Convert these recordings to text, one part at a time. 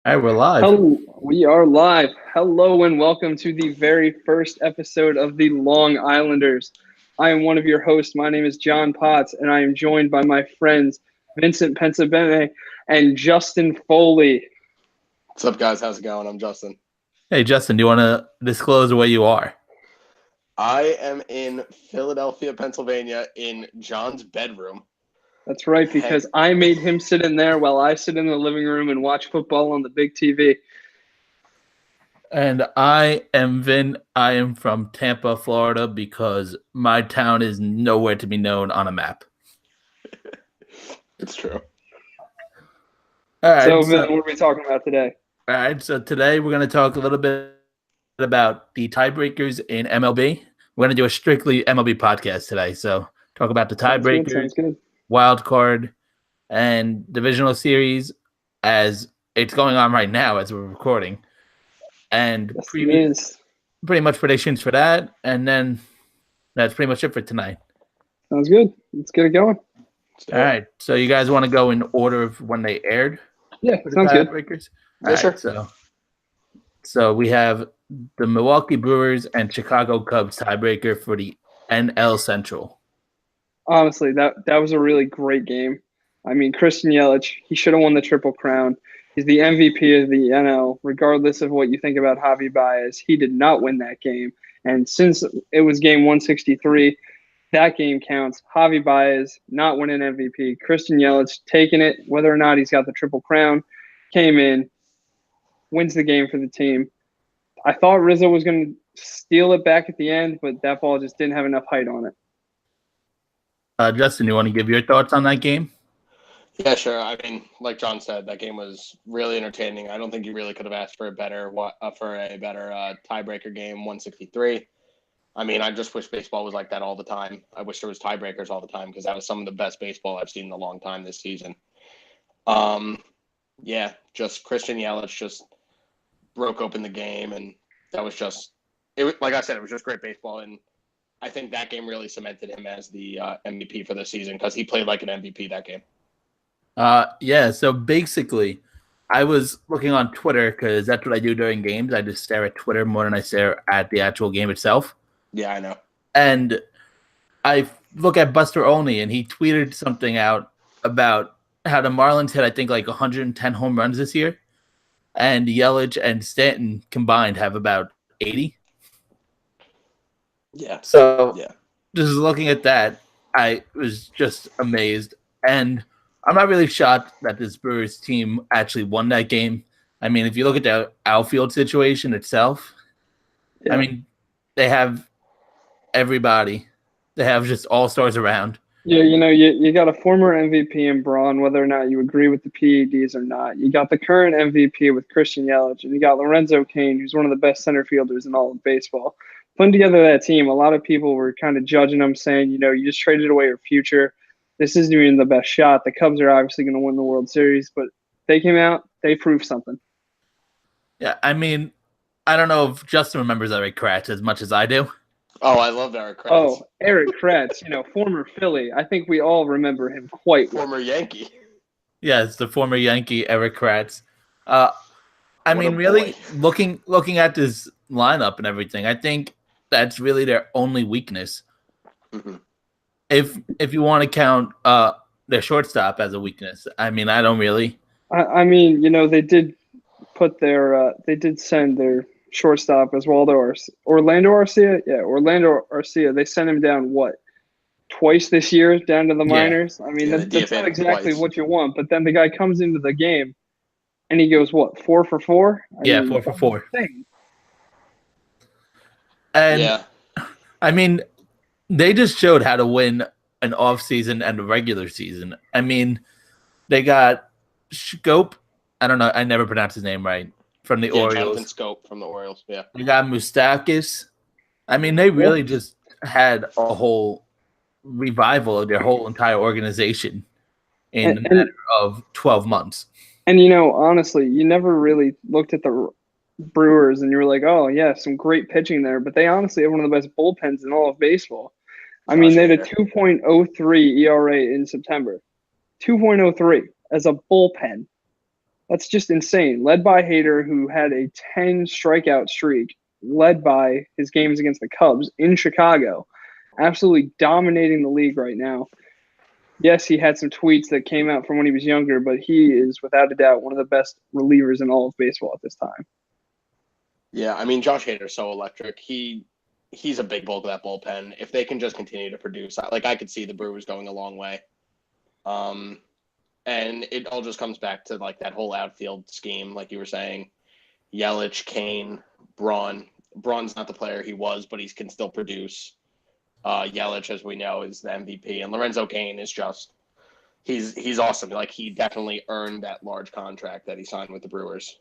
All right, we're live. Hello, we are live. Hello and welcome to the very first episode of the Long Islanders. I am one of your hosts. My name is Jon Potts, and I am joined by my friends Vincent Pensabene and Justin Foley. What's up, guys? How's it going? I'm Justin. Hey, Justin, do you want to disclose where you are? I am in Philadelphia, Pennsylvania, in John's bedroom. That's right, because I made him sit in there while I sit in the living room and watch football on the big TV. And I am Vin. I am from Tampa, Florida, because my town is nowhere to be known on a map. It's true. All right. So, Vin, what are we talking about today? All right. So today we're going to talk a little bit about the tiebreakers in MLB. We're going to do a strictly MLB podcast today. So talk about the tiebreakers. Sounds good. Wild card and divisional series as it's going on right now as we're recording, and Yes, pretty much predictions for that, and then that's pretty much it for tonight. Sounds good. Let's get it going. All right, so you guys want to go in order of when they aired? Yeah, sounds good. Tiebreakers? Yes, sir. Right, so we have the Milwaukee Brewers and Chicago Cubs tiebreaker for the NL Central. Honestly, that was a really great game. I mean, Christian Yelich, he should have won the Triple Crown. He's the MVP of the NL, regardless of what you think about Javi Baez. He did not win that game. And since it was game 163, that game counts. Javi Baez not winning MVP. Christian Yelich taking it, whether or not he's got the Triple Crown, came in, wins the game for the team. I thought Rizzo was going to steal it back at the end, but that ball just didn't have enough height on it. Justin, you want to give your thoughts on that game? Yeah, sure. I mean, like John said, that game was really entertaining. I don't think you really could have asked for a better tiebreaker game. 163. I mean, I just wish baseball was like that all the time. I wish there was tiebreakers all the time because that was some of the best baseball I've seen in a long time this season. Yeah, just Christian Yelich just broke open the game, and that was just it. Like I said, it was just great baseball, and I think that game really cemented him as the MVP for the season because he played like an MVP that game. Yeah, so basically, I was looking on Twitter because that's what I do during games. I just stare at Twitter more than I stare at the actual game itself. Yeah, I know. And I look at Buster Olney, and he tweeted something out about how the Marlins hit, I think, like 110 home runs this year, and Yelich and Stanton combined have about 80. Yeah. So yeah, just looking at that, I was just amazed. And I'm not really shocked that this Brewers team actually won that game. I mean, if you look at the outfield situation itself, Yeah. I mean, they have everybody. They have just all-stars around. Yeah, you got a former MVP in Braun, whether or not you agree with the PEDs or not. You got the current MVP with Christian Yelich, and you got Lorenzo Cain, who's one of the best center fielders in all of baseball. Putting together that team, a lot of people were kind of judging them, saying, you just traded away your future. This isn't even the best shot. The Cubs are obviously going to win the World Series, but they came out, they proved something. Yeah, I mean, I don't know if Justin remembers Eric Kratz as much as I do. Oh, I love Eric Kratz. Oh, Eric Kratz, former Philly. I think we all remember him quite well. Former Yankee. Yeah, it's the former Yankee, Eric Kratz. I mean, really, looking at this lineup and everything, I think that's really their only weakness. Mm-hmm. Mm-hmm. If you want to count their shortstop as a weakness, I mean, I don't really. I mean, they did put they did send their shortstop as Orlando Arcia. Yeah, Orlando Arcia. They sent him down twice this year down to the minors. I mean, that's not exactly what you want. But then the guy comes into the game and he goes 4 for 4? 4 for 4. Insane. And yeah, I mean, they just showed how to win an off season and a regular season. I mean, they got Scope. I don't know. I never pronounced his name right. From the Orioles. Jonathan Scope from the Orioles. Yeah. They got Moustakis. I mean, they really just had a whole revival of their whole entire organization in a matter of 12 months. And, honestly, you never really looked at the Brewers and you were like, oh, yeah, some great pitching there. But they honestly have one of the best bullpens in all of baseball. I mean, they had a 2.03 ERA in September. 2.03 as a bullpen. That's just insane. Led by Hader, who had a 10 strikeout streak, led by his games against the Cubs in Chicago, absolutely dominating the league right now. Yes, he had some tweets that came out from when he was younger, but he is without a doubt one of the best relievers in all of baseball at this time. Yeah, I mean, Josh Hader's so electric. He's a big bulk of that bullpen. If they can just continue to produce, I could see the Brewers going a long way. And it all just comes back to like that whole outfield scheme, like you were saying. Yelich, Kane, Braun. Braun's not the player he was, but he can still produce. Yelich, as we know, is the MVP, and Lorenzo Cain is just he's awesome. Like he definitely earned that large contract that he signed with the Brewers.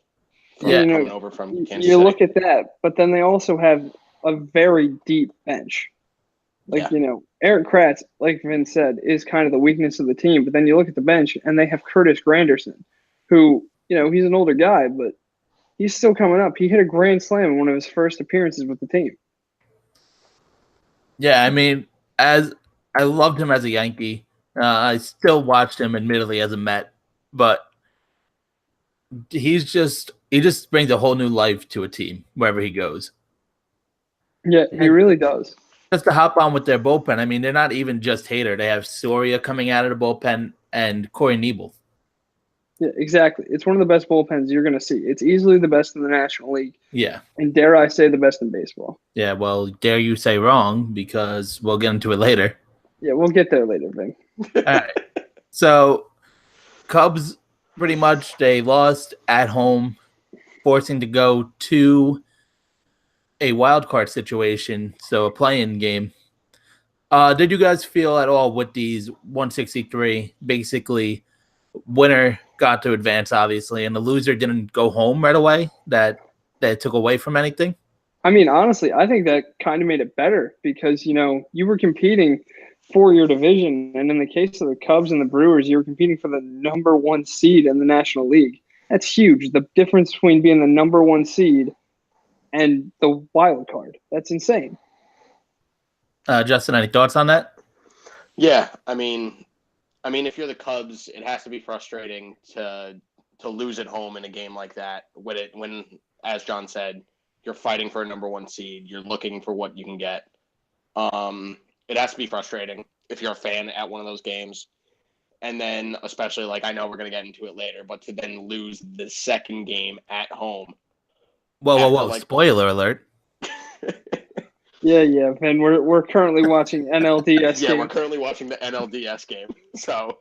Coming over from Kansas City. Look at that, but then they also have a very deep bench. Eric Kratz, like Vin said, is kind of the weakness of the team. But then you look at the bench, and they have Curtis Granderson, who, he's an older guy, but he's still coming up. He hit a grand slam in one of his first appearances with the team. Yeah, I mean, as I loved him as a Yankee, I still watched him, admittedly, as a Met, but he just brings a whole new life to a team wherever he goes. Yeah, he really does. Just to hop on with their bullpen, I mean, they're not even just Hader. They have Soria coming out of the bullpen and Corey Knebel. Yeah, exactly. It's one of the best bullpens you're going to see. It's easily the best in the National League. Yeah. And dare I say the best in baseball. Yeah, well, dare you say wrong, because we'll get into it later. Yeah, we'll get there later, Ving. All right. So, Cubs, pretty much, they lost at home, forcing to go to a wild card situation, so a play-in game. Did you guys feel at all with these 163, basically, winner got to advance, obviously, and the loser didn't go home right away, that took away from anything? I mean, honestly, I think that kind of made it better because, you were competing for your division, and in the case of the Cubs and the Brewers, you were competing for the number one seed in the National League. That's huge. The difference between being the number one seed and the wild card. That's insane. Justin, any thoughts on that? Yeah, I mean, if you're the Cubs, it has to be frustrating to lose at home in a game like that. When, as John said, you're fighting for a number one seed, you're looking for what you can get. It has to be frustrating if you're a fan at one of those games, and then especially I know we're gonna get into it later, but to then lose the second game at home. Whoa! Spoiler alert. Yeah, and we're currently watching NLDS. Yeah, we're currently watching the NLDS game. So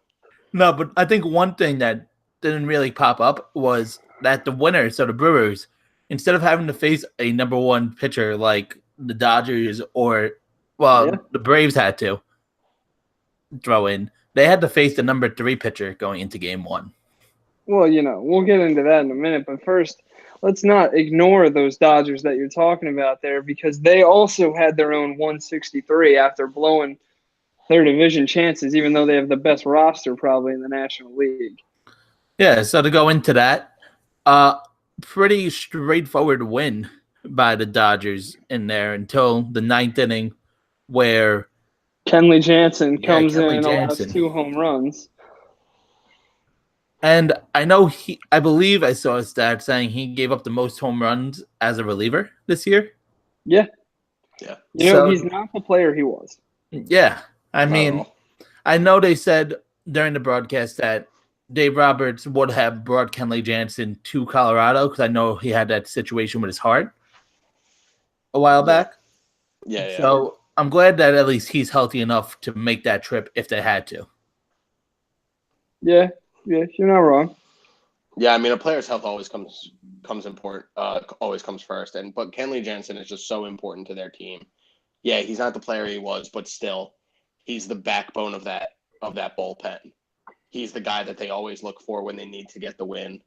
no, but I think one thing that didn't really pop up was that the winner, so the Brewers, instead of having to face a number one pitcher like the Dodgers the Braves had to throw in, they had to face the number 3 pitcher going into game 1. Well, we'll get into that in a minute, but first, let's not ignore those Dodgers that you're talking about there because they also had their own 163 after blowing their division chances, even though they have the best roster probably in the National League. Yeah, so to go into that, pretty straightforward win by the Dodgers in there until the 9th inning where Kenley Jansen comes in and allows 2 home runs. And I believe I saw a stat saying he gave up the most home runs as a reliever this year. Yeah. Yeah. He's not the player he was. Yeah. I mean, I know they said during the broadcast that Dave Roberts would have brought Kenley Jansen to Colorado because I know he had that situation with his heart a while back. Yeah. So I'm glad that at least he's healthy enough to make that trip if they had to. Yeah, you're not wrong. Yeah, I mean, a player's health always comes important. Always comes first, but Kenley Jansen is just so important to their team. Yeah, he's not the player he was, but still, he's the backbone of that bullpen. He's the guy that they always look for when they need to get the win.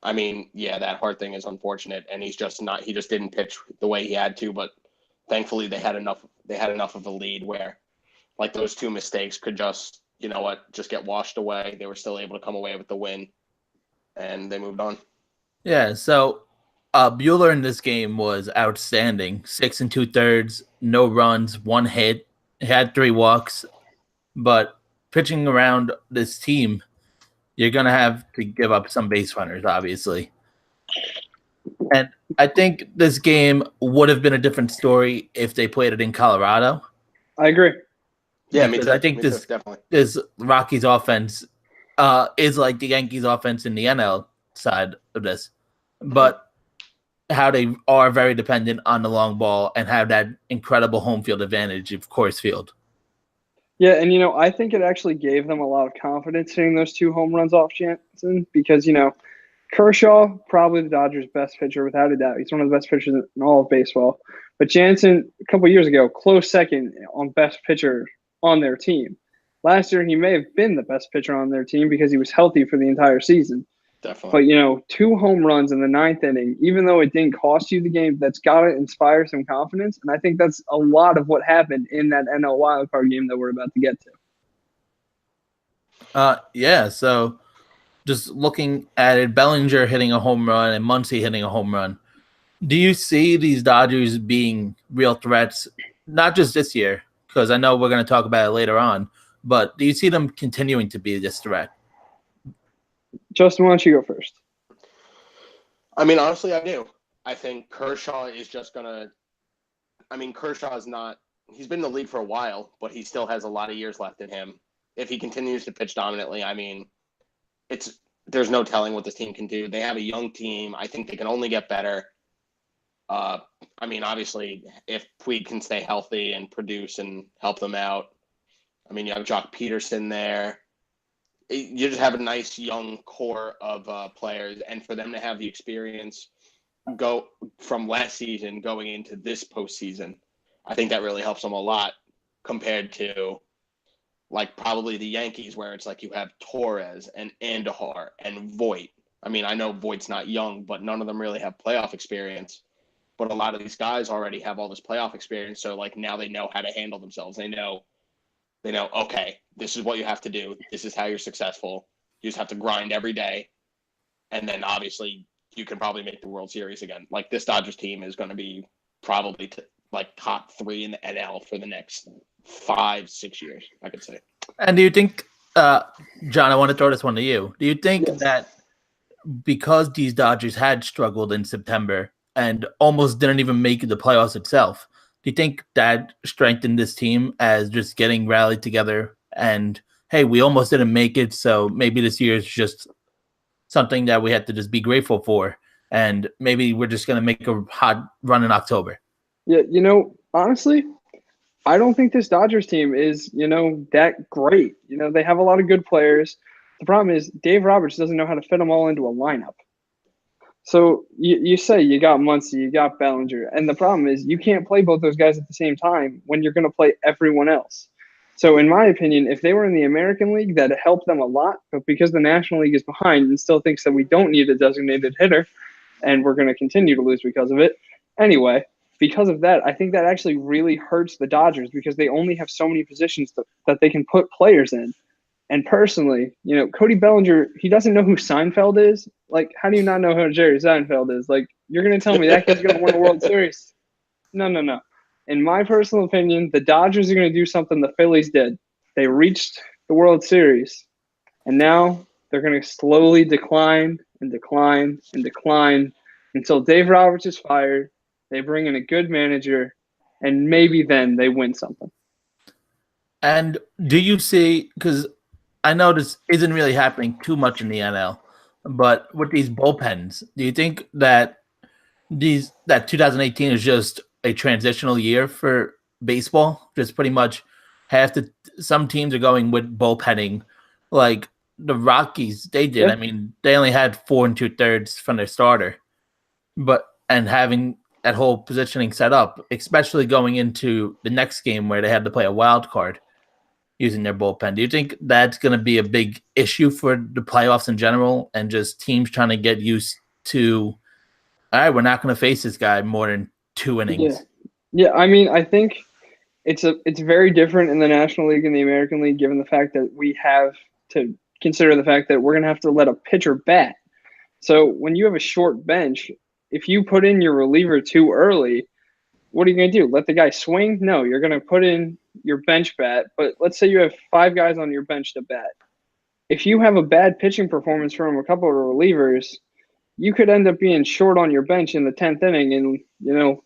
I mean, yeah, that heart thing is unfortunate, and he just didn't pitch the way he had to. But thankfully, they had enough of a lead where, those 2 mistakes could just, just get washed away. They were still able to come away with the win, and they moved on. Yeah, so Buehler in this game was outstanding. 6 2/3, no runs, 1 hit. He had 3 walks, but pitching around this team you're going to have to give up some base runners, obviously. And I think this game would have been a different story if they played it in Colorado. I agree. Yeah, me too. I think this Rockies offense is like the Yankees offense in the NL side of this. But how they are very dependent on the long ball and have that incredible home field advantage of Coors Field. Yeah, and, I think it actually gave them a lot of confidence hitting those 2 home runs off Jansen because, Kershaw, probably the Dodgers' best pitcher without a doubt. He's one of the best pitchers in all of baseball. But Jansen, a couple years ago, close second on best pitcher on their team. Last year, he may have been the best pitcher on their team because he was healthy for the entire season. Definitely. But, 2 home runs in the 9th inning, even though it didn't cost you the game, that's got to inspire some confidence. And I think that's a lot of what happened in that NL wildcard game that we're about to get to. Yeah, so just looking at it, Bellinger hitting a home run and Muncy hitting a home run. Do you see these Dodgers being real threats, not just this year, because I know we're going to talk about it later on, but do you see them continuing to be this threat? Justin, why don't you go first? I mean, honestly, I do. I think Kershaw is just going to – I mean, Kershaw is not – he's been in the league for a while, but he still has a lot of years left in him. If he continues to pitch dominantly, I mean, there's no telling what this team can do. They have a young team. I think they can only get better. I mean, obviously, if Puig can stay healthy and produce and help them out, I mean, you have Jock Peterson there. You just have a nice young core of players, and for them to have the experience go from last season going into this postseason, I think that really helps them a lot compared to like probably the Yankees, where it's like you have Torres and Andujar and Voit. I mean, I know Voigt's not young, but none of them really have playoff experience. But a lot of these guys already have all this playoff experience, so like now they know how to handle themselves. They know, okay, this is what you have to do. This is how you're successful. You just have to grind every day. And then obviously you can probably make the World Series again. Like this Dodgers team is going to be probably like top 3 in the NL for the next 5-6 years, I could say. And do you think, John, I want to throw this one to you. Do you think that because these Dodgers had struggled in September and almost didn't even make the playoffs itself, do you think that strengthened this team as just getting rallied together and, hey, we almost didn't make it, so maybe this year is just something that we have to just be grateful for, and maybe we're just going to make a hot run in October? Yeah, honestly, I don't think this Dodgers team is, that great. They have a lot of good players. The problem is Dave Roberts doesn't know how to fit them all into a lineup. So you say you got Muncy, you got Bellinger, and the problem is you can't play both those guys at the same time when you're going to play everyone else. So in my opinion, if they were in the American League, that'd help them a lot. But because the National League is behind and still thinks that we don't need a designated hitter, and we're going to continue to lose because of it. Anyway, because of that, I think that actually really hurts the Dodgers because they only have so many positions that they can put players in. And personally, Cody Bellinger, he doesn't know who Seinfeld is. Like, how do you not know who Jerry Seinfeld is? Like, you're going to tell me that kid's going to win a World Series? No. In my personal opinion, the Dodgers are going to do something the Phillies did. They reached the World Series, and now they're going to slowly decline until Dave Roberts is fired. They bring in a good manager, and maybe then they win something. And do you see, because I know this isn't really happening too much in the NL, but with these bullpens, do you think that 2018 is just a transitional year for baseball? Just pretty much some teams are going with bullpenning, like the Rockies, they did. Yeah. I mean, they only had 4 2/3 from their starter, and having that whole positioning set up, especially going into the next game where they had to play a wild card using their bullpen. Do you think that's going to be a big issue for the playoffs in general and just teams trying to get used to, all right, we're not going to face this guy more than 2 innings? Yeah. I mean, I think it's very different in the National League and the American League, given the fact that we have to consider the fact that we're going to have to let a pitcher bat. So when you have a short bench, if you put in your reliever too early, what are you going to do? Let the guy swing? No, you're going to put in your bench bat. But let's say you have 5 guys on your bench to bat. if you have a bad pitching performance from a couple of relievers, you could end up being short on your bench in the 10th inning. And,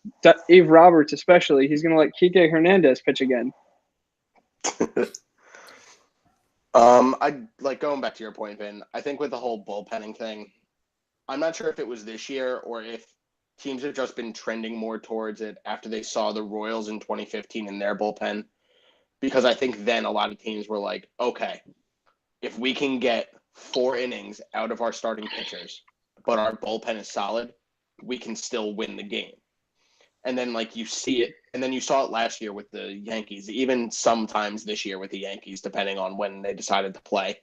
Dave Roberts especially, he's going to let Kike Hernandez pitch again. I like going back to your point, Vin. I think with the whole bullpenning thing, I'm not sure if it was this year or if teams have just been trending more towards it after they saw the Royals in 2015 in their bullpen. Because I think then a lot of teams were like, okay, if we can get 4 innings out of our starting pitchers, but our bullpen is solid, we can still win the game. And then, you see it, and then you saw it last year with the Yankees, even sometimes this year with the Yankees, depending on when they decided to play.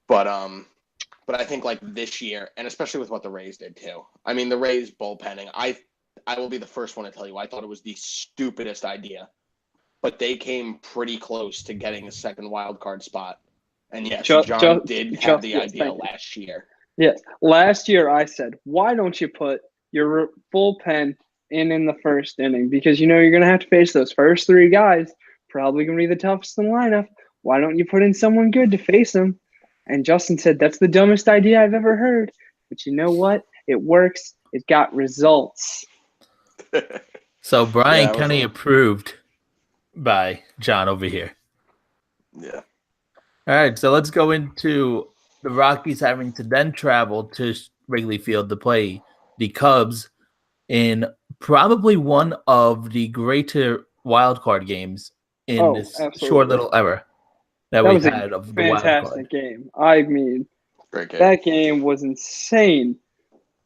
But I think, this year, and especially with what the Rays did, too. I mean, the Rays bullpenning, I will be the first one to tell you, I thought it was the stupidest idea. But they came pretty close to getting a second wild card spot. And yes, John did have the idea last year. Yes. Last year I said, why don't you put your bullpen in the first inning? Because you're going to have to face those first 3 guys. Probably going to be the toughest in the lineup. Why don't you put in someone good to face them? And Justin said, that's the dumbest idea I've ever heard. But you know what? It works. It got results. So Brian Kenny approved by John over here. Yeah. All right, so let's go into the Rockies having to then travel to Wrigley Field to play the Cubs in probably one of the greater wild card games in this short little era that we had of the wild card. Fantastic game. I mean, great game. That game was insane.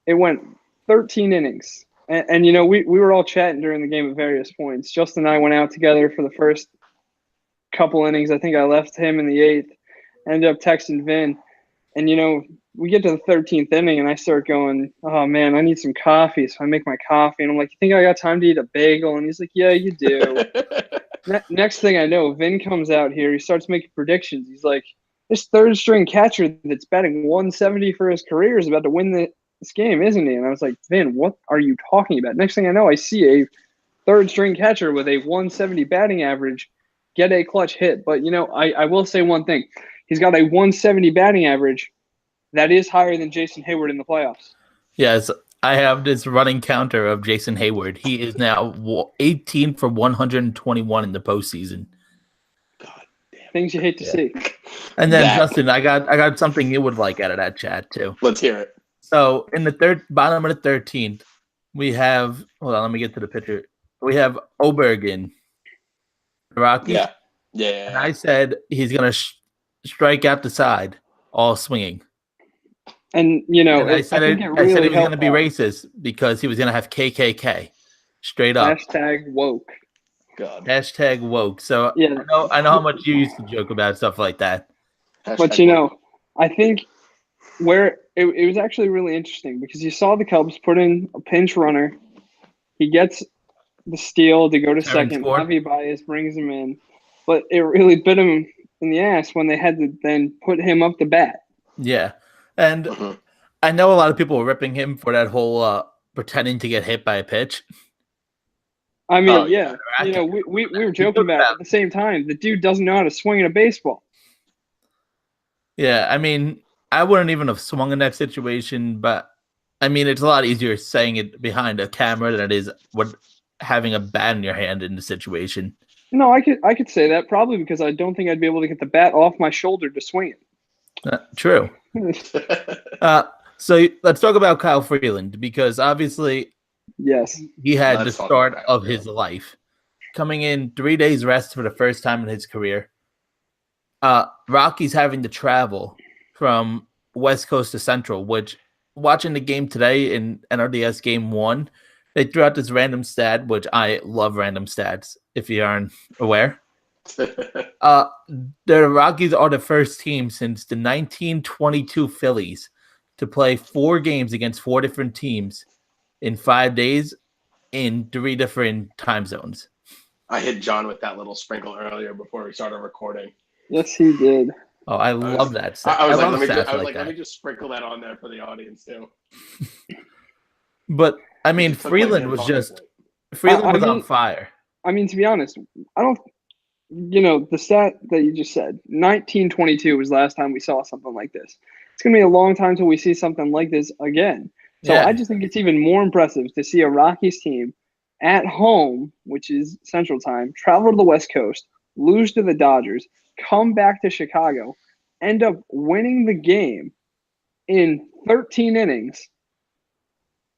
It went 13 innings. And we were all chatting during the game at various points. Justin and I went out together for the first couple innings. I think I left him in the 8th. Ended up texting Vin. And, we get to the 13th inning, and I start going, oh, man, I need some coffee. So I make my coffee. And I'm like, you think I got time to eat a bagel? And he's like, yeah, you do. Next thing I know, Vin comes out here. He starts making predictions. He's like, this third-string catcher that's batting 170 for his career is about to win this game, isn't he? And I was like, Vin, what are you talking about? Next thing I know, I see a third-string catcher with a 170 batting average get a clutch hit. But, I will say one thing. He's got a 170 batting average that is higher than Jason Hayward in the playoffs. Yes, I have this running counter of Jason Hayward. He is now 18 for 121 in the postseason. God damn. Things you hate to see. And then, Justin, I got something you would like out of that chat, too. Let's hear it. So, in the bottom of the 13th, we have – hold on, let me get to the picture. We have Obergen, the Rockies. Yeah. And I said he's going to strike out the side, all swinging. And, I said he was going to be racist because he was going to have KKK straight up. Hashtag woke. God. Hashtag woke. So yeah. I know how much you used to joke about stuff like that. But, I think where it was actually really interesting because you saw the Cubs put in a pinch runner. He gets the steal to go to second. Javi Baez brings him in. But it really bit him in the ass when they had to then put him up to bat. Yeah. And I know a lot of people were ripping him for that whole pretending to get hit by a pitch. I mean, we were joking about it at the same time. The dude doesn't know how to swing at a baseball. Yeah, I mean, I wouldn't even have swung in that situation, but I mean, it's a lot easier saying it behind a camera than it is having a bat in your hand in the situation. No, I could say that probably because I don't think I'd be able to get the bat off my shoulder to swing it. True. So let's talk about Kyle Freeland because obviously, yes, he had the start of his life, coming in 3 days rest for the first time in his career. Rockies having to travel from West Coast to Central, which watching the game today in NRDS Game 1, they threw out this random stat, which I love random stats, if you aren't aware. The Rockies are the first team since the 1922 Phillies to play 4 games against 4 different teams in 5 days in 3 different time zones. I hit John with that little sprinkle earlier before we started recording. Yes, he did. Oh, I love that stat. I was like, let me just sprinkle that on there for the audience too. But I mean, Freeland was on fire. I mean, to be honest, the stat that you just said, 1922 was the last time we saw something like this. It's going to be a long time till we see something like this again. So Yeah. I just think it's even more impressive to see a Rockies team at home, which is Central Time, travel to the West Coast, lose to the Dodgers, come back to Chicago, end up winning the game in 13 innings.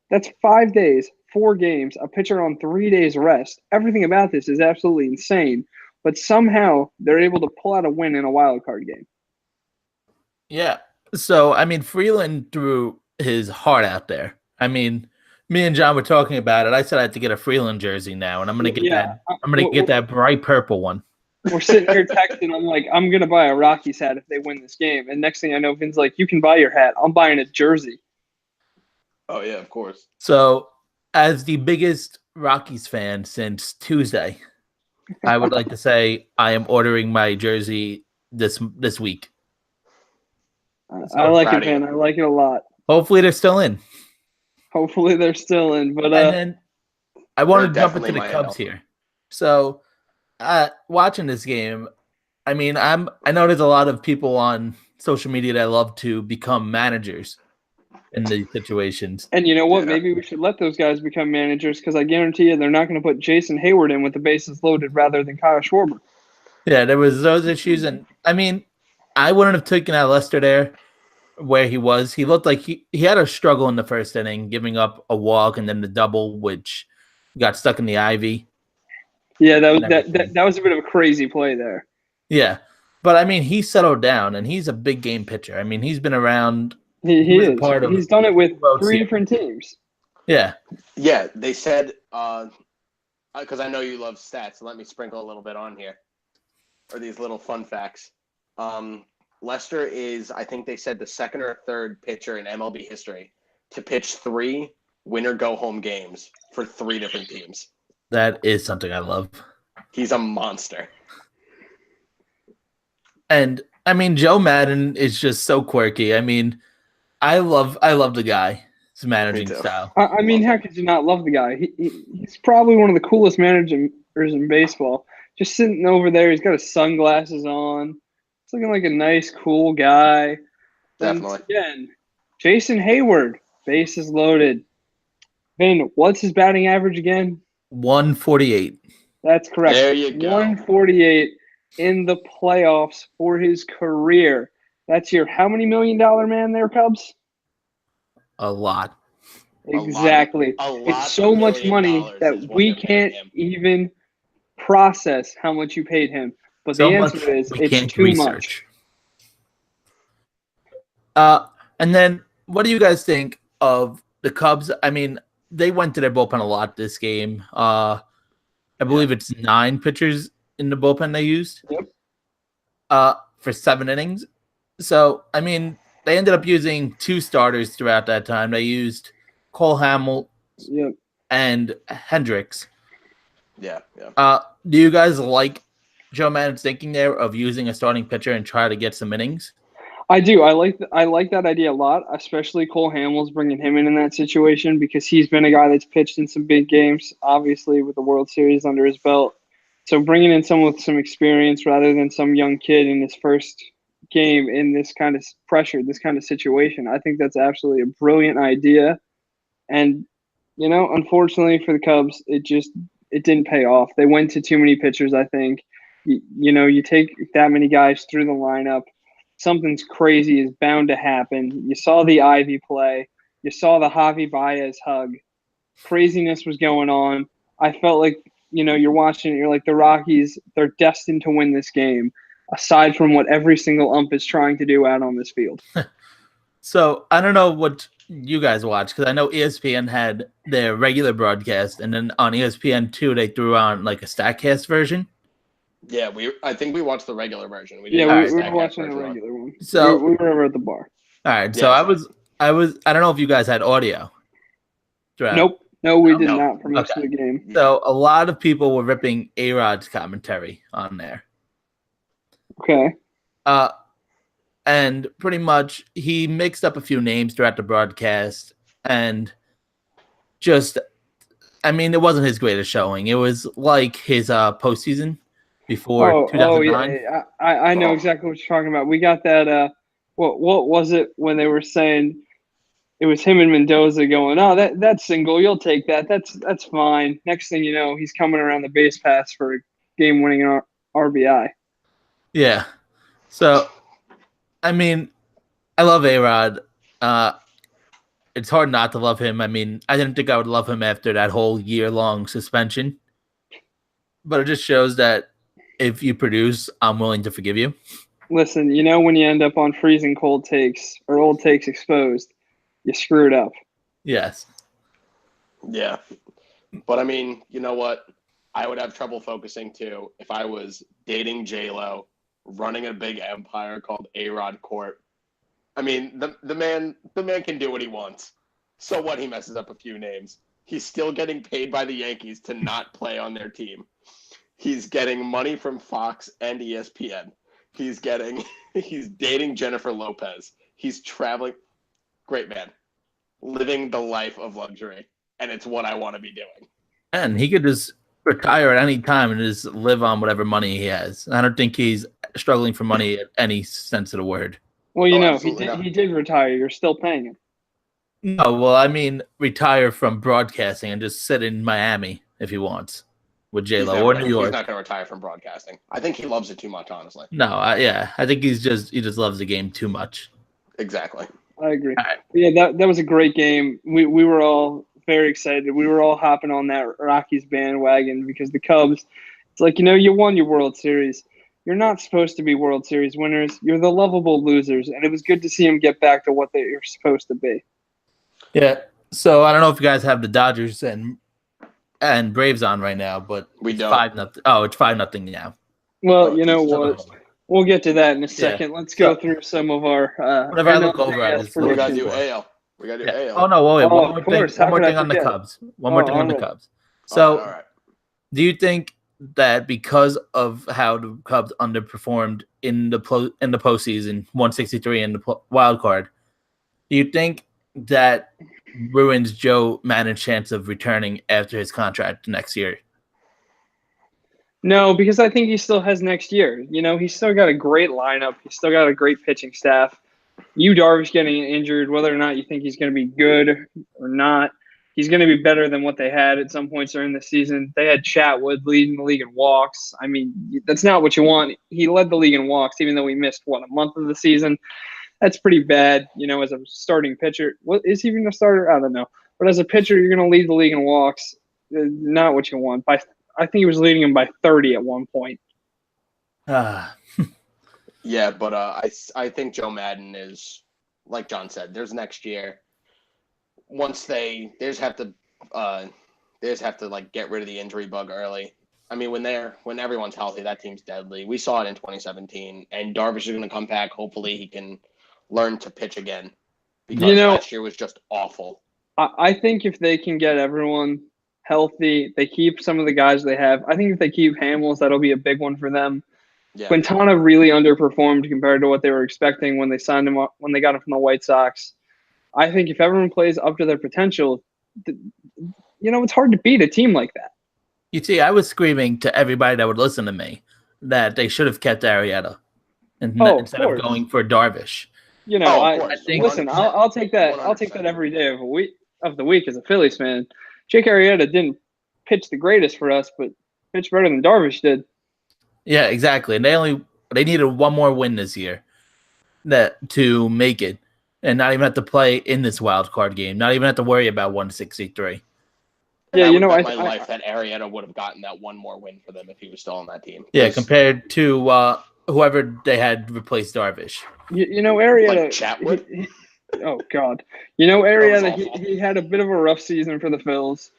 That's 5 days, 4 games, a pitcher on 3 days rest. Everything about this is absolutely insane. But somehow they're able to pull out a win in a wild card game. Yeah. So, I mean, Freeland threw his heart out there. I mean, me and John were talking about it. I said I had to get a Freeland jersey now, and I'm gonna get that. I'm gonna get that bright purple one. We're sitting here texting. I'm like, I'm gonna buy a Rockies hat if they win this game. And next thing I know, Vin's like, you can buy your hat. I'm buying a jersey. Oh yeah, of course. So, as the biggest Rockies fan since Tuesday, I would like to say I am ordering my jersey this week. I like it, man. I like it a lot. Hopefully they're still in. Hopefully they're still in. But and then I want to jump into the Cubs here. So watching this game, I mean, I know there's a lot of people on social media that love to become managers in these situations. And you know what? Maybe we should let those guys become managers because I guarantee you they're not going to put Jason Hayward in with the bases loaded rather than Kyle Schwarber. Yeah, there was those issues. And, I mean, I wouldn't have taken out Lester there where he was. He looked like he had a struggle in the first inning, giving up a walk and then the double, which got stuck in the ivy. Yeah, that was a bit of a crazy play there. Yeah. But, I mean, he settled down, and he's a big game pitcher. I mean, he's been around. He is. He's done it with 3 different teams. Yeah. Yeah, they said, because I know you love stats, so let me sprinkle a little bit on here, or these little fun facts. Lester is, I think they said, the second or third pitcher in MLB history to pitch 3 winner-go-home games for 3 different teams. That is something I love. He's a monster. And, I mean, Joe Madden is just so quirky. I mean, I love the guy. His managing style. I mean, how could you not love the guy? He's probably one of the coolest managers in baseball. Just sitting over there, he's got his sunglasses on. He's looking like a nice, cool guy. Definitely. And again, Jason Hayward, bases loaded. Vin, what's his batting average again? 148. That's correct. There you go. 148 in the playoffs for his career. That's your how many $1 million man there, Cubs? A lot. Exactly. It's so much money that we can't even process how much you paid him. But the answer is it's too much. And then what do you guys think of the Cubs? I mean, they went to their bullpen a lot this game. I believe it's 9 pitchers in the bullpen they used. Yep. For 7 innings. So, I mean, they ended up using 2 starters throughout that time. They used Cole Hamels and Hendricks. Yeah. Do you guys like Joe Madden's thinking there of using a starting pitcher and try to get some innings? I do. I like that idea a lot, especially Cole Hamels, bringing him in that situation because he's been a guy that's pitched in some big games, obviously with the World Series under his belt. So bringing in someone with some experience rather than some young kid in his first game in this kind of pressure, this kind of situation, I think that's absolutely a brilliant idea. And, unfortunately for the Cubs, it didn't pay off. They went to too many pitchers, I think. You take that many guys through the lineup, something's crazy is bound to happen. You saw the Ivy play. You saw the Javi Baez hug. Craziness was going on. I felt like, you're watching it, you're like, the Rockies, they're destined to win this game, aside from what every single ump is trying to do out on this field. So, I don't know what you guys watch, because I know ESPN had their regular broadcast, and then on ESPN2, they threw on, like, a StatCast version. Yeah, I think we watched the regular version. We were watching the regular one. So we were over at the bar. All right. So I don't know if you guys had audio. Nope. No, we did not for most of the game. So a lot of people were ripping A-Rod's commentary on there. Okay. And pretty much he mixed up a few names throughout the broadcast and it wasn't his greatest showing. It was like his postseason. before Oh 2009. yeah, I know exactly what you're talking about. We got that. What was it when they were saying it was him and Mendoza going? Oh, that's single. You'll take that. That's fine. Next thing you know, he's coming around the base pass for a game-winning RBI. Yeah. So, I mean, I love A-Rod. It's hard not to love him. I mean, I didn't think I would love him after that whole year-long suspension. But it just shows that if you produce, I'm willing to forgive you. Listen, when you end up on freezing cold takes or old takes exposed, you screwed up. Yes. Yeah. But I mean, you know what? I would have trouble focusing too if I was dating J-Lo, running a big empire called A-Rod Corp. I mean, the man can do what he wants. So what? He messes up a few names. He's still getting paid by the Yankees to not play on their team. He's getting money from Fox and ESPN. He's dating Jennifer Lopez. He's traveling. Great man. Living the life of luxury. And it's what I want to be doing. And he could just retire at any time and just live on whatever money he has. I don't think he's struggling for money at any sense of the word. Well, he did retire. You're still paying him. No, well, I mean, retire from broadcasting and just sit in Miami if he wants with J-Lo or New York. He's not going to retire from broadcasting. I think he loves it too much, honestly. No, I think he just loves the game too much. Exactly. I agree. Right. Yeah, that was a great game. We were all very excited. We were all hopping on that Rockies bandwagon because the Cubs, it's like, you won your World Series. You're not supposed to be World Series winners. You're the lovable losers. And it was good to see them get back to what they're supposed to be. Yeah. So I don't know if you guys have the Dodgers and Braves on right now, but we don't. 5-0. Oh, it's 5-0 now. Well, you know what? We'll get to that in a second. Yeah. Let's go through some of our. Whenever I look over at this, we gotta do AL. We gotta do AL. Oh no! Wait, one more thing on the Cubs. One more thing on the Cubs. So, all right. Do you think that because of how the Cubs underperformed in the postseason, 163 in the wild card, do you think that ruins Joe Maddon's chance of returning after his contract next year? No, because I think he still has next year. He's still got a great lineup. He's still got a great pitching staff. Darvish getting injured, whether or not you think he's going to be good or not, he's going to be better than what they had at some points during the season. They had Chatwood leading the league in walks. I mean, that's not what you want. He led the league in walks, even though he missed, a month of the season. That's pretty bad, as a starting pitcher. What is he even a starter? I don't know. But as a pitcher, you're going to lead the league in walks. Not what you want. I think he was leading him by 30 at one point. Yeah, but I think Joe Maddon is, like John said, there's next year. Once they just have to like get rid of the injury bug early. I mean, when everyone's healthy, that team's deadly. We saw it in 2017, and Darvish is going to come back. Hopefully, he can learn to pitch again because last year was just awful. I think if they can get everyone healthy, they keep some of the guys they have. I think if they keep Hamels, that'll be a big one for them. Yeah. Quintana really underperformed compared to what they were expecting when they signed him up, when they got him from the White Sox. I think if everyone plays up to their potential, it's hard to beat a team like that. You see, I was screaming to everybody that would listen to me that they should have kept Arrieta instead of going for Darvish. I think. Listen, I'll take that. 100%. I'll take that every day of the week as a Phillies fan. Jake Arrieta didn't pitch the greatest for us, but pitched better than Darvish did. Yeah, exactly. And they needed one more win this year to make it, and not even have to play in this wild card game. Not even have to worry about 163. Yeah, I life that Arrieta would have gotten that one more win for them if he was still on that team. Yeah, compared to whoever they had replaced Darvish. Arrieta. Like Chatwood. Oh God, Arrieta. He had a bit of a rough season for the Phils.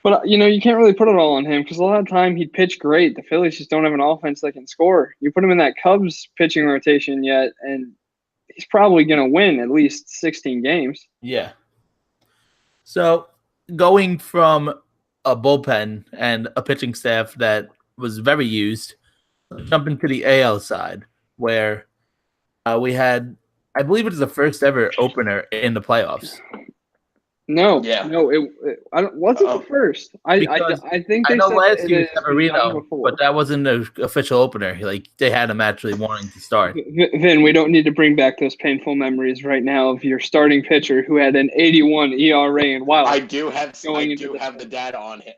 But, you can't really put it all on him because a lot of time he'd pitch great. The Phillies just don't have an offense that can score. You put him in that Cubs pitching rotation yet, and he's probably going to win at least 16 games. Yeah. So going from a bullpen and a pitching staff that was very used, jump into the AL side where we had, I believe it was the first ever opener in the playoffs. No, Yeah. no, I don't. Wasn't the first. Because I think I they know said last it year was has been done Severino, before. but that wasn't the official opener. Like they had him actually wanting to start. Vin, we don't need to bring back those painful memories right now of your starting pitcher who had an 81 ERA and wow. I do have the data on him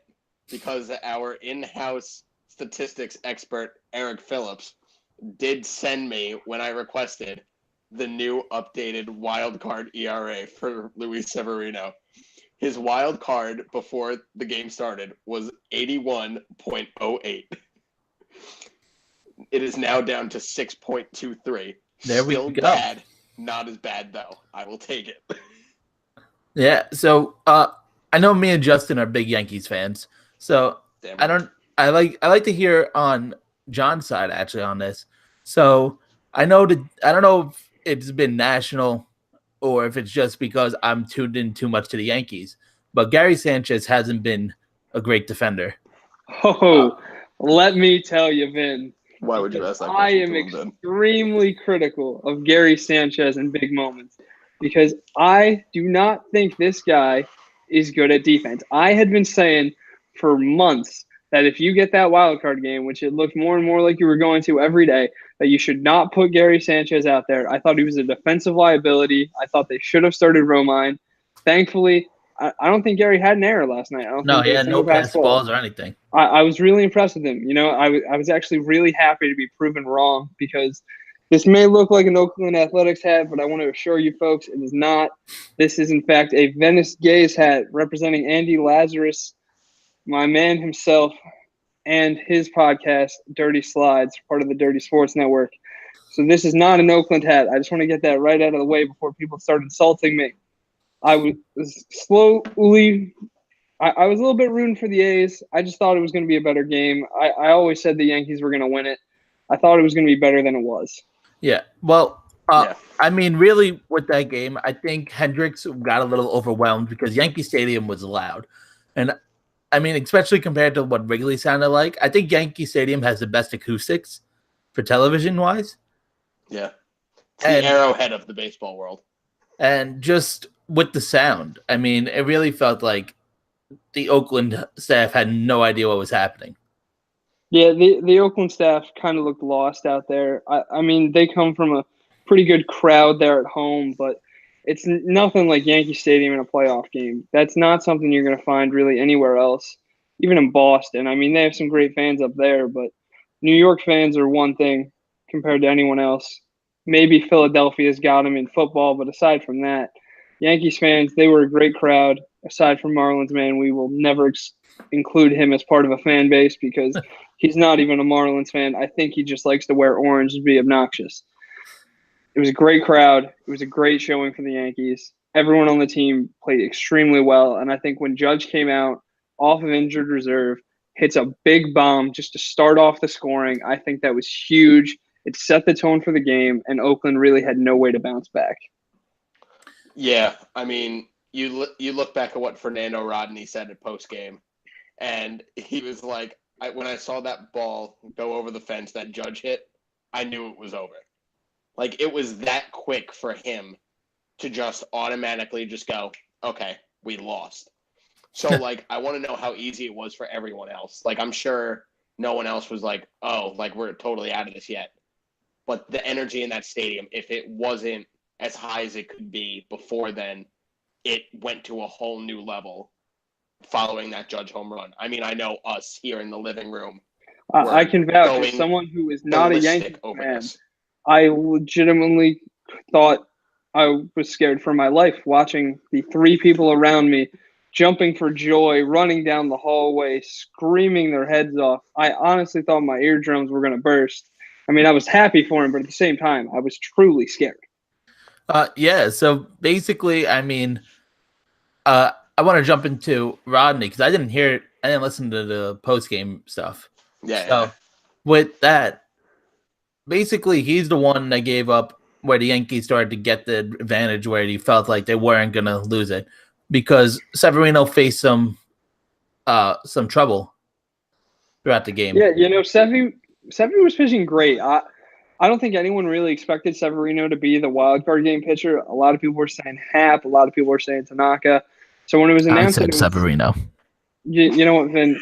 because our in-house statistics expert Eric Phillips did send me when I requested the new updated wild card ERA for Luis Severino. His wild card before the game started was 81.08. It is now down to 6.23. There we Still go. bad. Not as bad though. I will take it. Yeah. So I know me and Justin are big Yankees fans. So Damn right. I like to hear on John's side actually on this. So I don't know if it's been national or if it's just because I'm tuned in too much to the Yankees. But Gary Sanchez hasn't been a great defender. Oh, let me tell you, Vin. Why would you ask that I question? am extremely critical of Gary Sanchez in big moments because I do not think this guy is good at defense. I had been saying for months that if you get that wild card game, which it looked more and more like you were going to every day, that you should not put Gary Sanchez out there. I thought he was a defensive liability. I thought they should have started Romine. Thankfully, I don't think Gary had an error last night. No, he had no pass balls or anything. I was really impressed with him. You know, I was actually really happy to be proven wrong because this may look like an Oakland Athletics hat, but I want to assure you folks it is not. This is, in fact, a Venice Gays hat representing Andy Lazarus, my man himself, and his podcast, Dirty Slides, part of the Dirty Sports Network. So this is not an Oakland hat. I just want to get that right out of the way before people start insulting me. I was slowly – I was a little bit rooting for the A's. I just thought it was going to be a better game. I always said the Yankees were going to win it. I thought it was going to be better than it was. Yeah. Well, I mean, really, with that game, I think Hendricks got a little overwhelmed because Yankee Stadium was loud. And, I mean, especially compared to what Wrigley sounded like, I think Yankee Stadium has the best acoustics for television-wise. Yeah. It's the arrowhead of the baseball world. And just with the sound, I mean, it really felt like the Oakland staff had no idea what was happening. Yeah, the Oakland staff kind of looked lost out there. I mean, they come from a pretty good crowd there at home, but it's nothing like Yankee Stadium in a playoff game. That's not something you're going to find really anywhere else, even in Boston. I mean, they have some great fans up there, but New York fans are one thing compared to anyone else. Maybe Philadelphia's got them in football, but aside from that, Yankees fans, they were a great crowd. Aside from Marlins, man, we will never include him as part of a fan base because he's not even a Marlins fan. I think he just likes to wear orange and be obnoxious. It was a great crowd. It was a great showing for the Yankees. Everyone on the team played extremely well, and I think when Judge came out off of injured reserve, hits a big bomb just to start off the scoring, I think that was huge. It set the tone for the game, and Oakland really had no way to bounce back. Yeah, I mean, you look back at what Fernando Rodney said at postgame, and he was like, when I saw that ball go over the fence that Judge hit, I knew it was over. Like, it was that quick for him to just automatically just go, okay, we lost. So, like, I want to know how easy it was for everyone else. Like, I'm sure no one else was like, oh, like, we're totally out of this yet. But the energy in that stadium, if it wasn't as high as it could be before then, it went to a whole new level following that Judge home run. I mean, I know us here in the living room. I can vouch as someone who is not a Yankee fan. I legitimately thought I was scared for my life watching the three people around me jumping for joy, running down the hallway, screaming their heads off. I honestly thought my eardrums were going to burst. I mean, I was happy for him, but at the same time, I was truly scared. Yeah, so basically, I mean, I want to jump into Rodney because I didn't listen to the post-game stuff. Yeah. With that, basically, he's the one that gave up where the Yankees started to get the advantage where he felt like they weren't going to lose it because Severino faced some trouble throughout the game. Yeah, you know, Sevy was pitching great. I don't think anyone really expected Severino to be the wild card game pitcher. A lot of people were saying Happ. A lot of people were saying Tanaka. So when it was I announced, said Severino. You know what, Vin?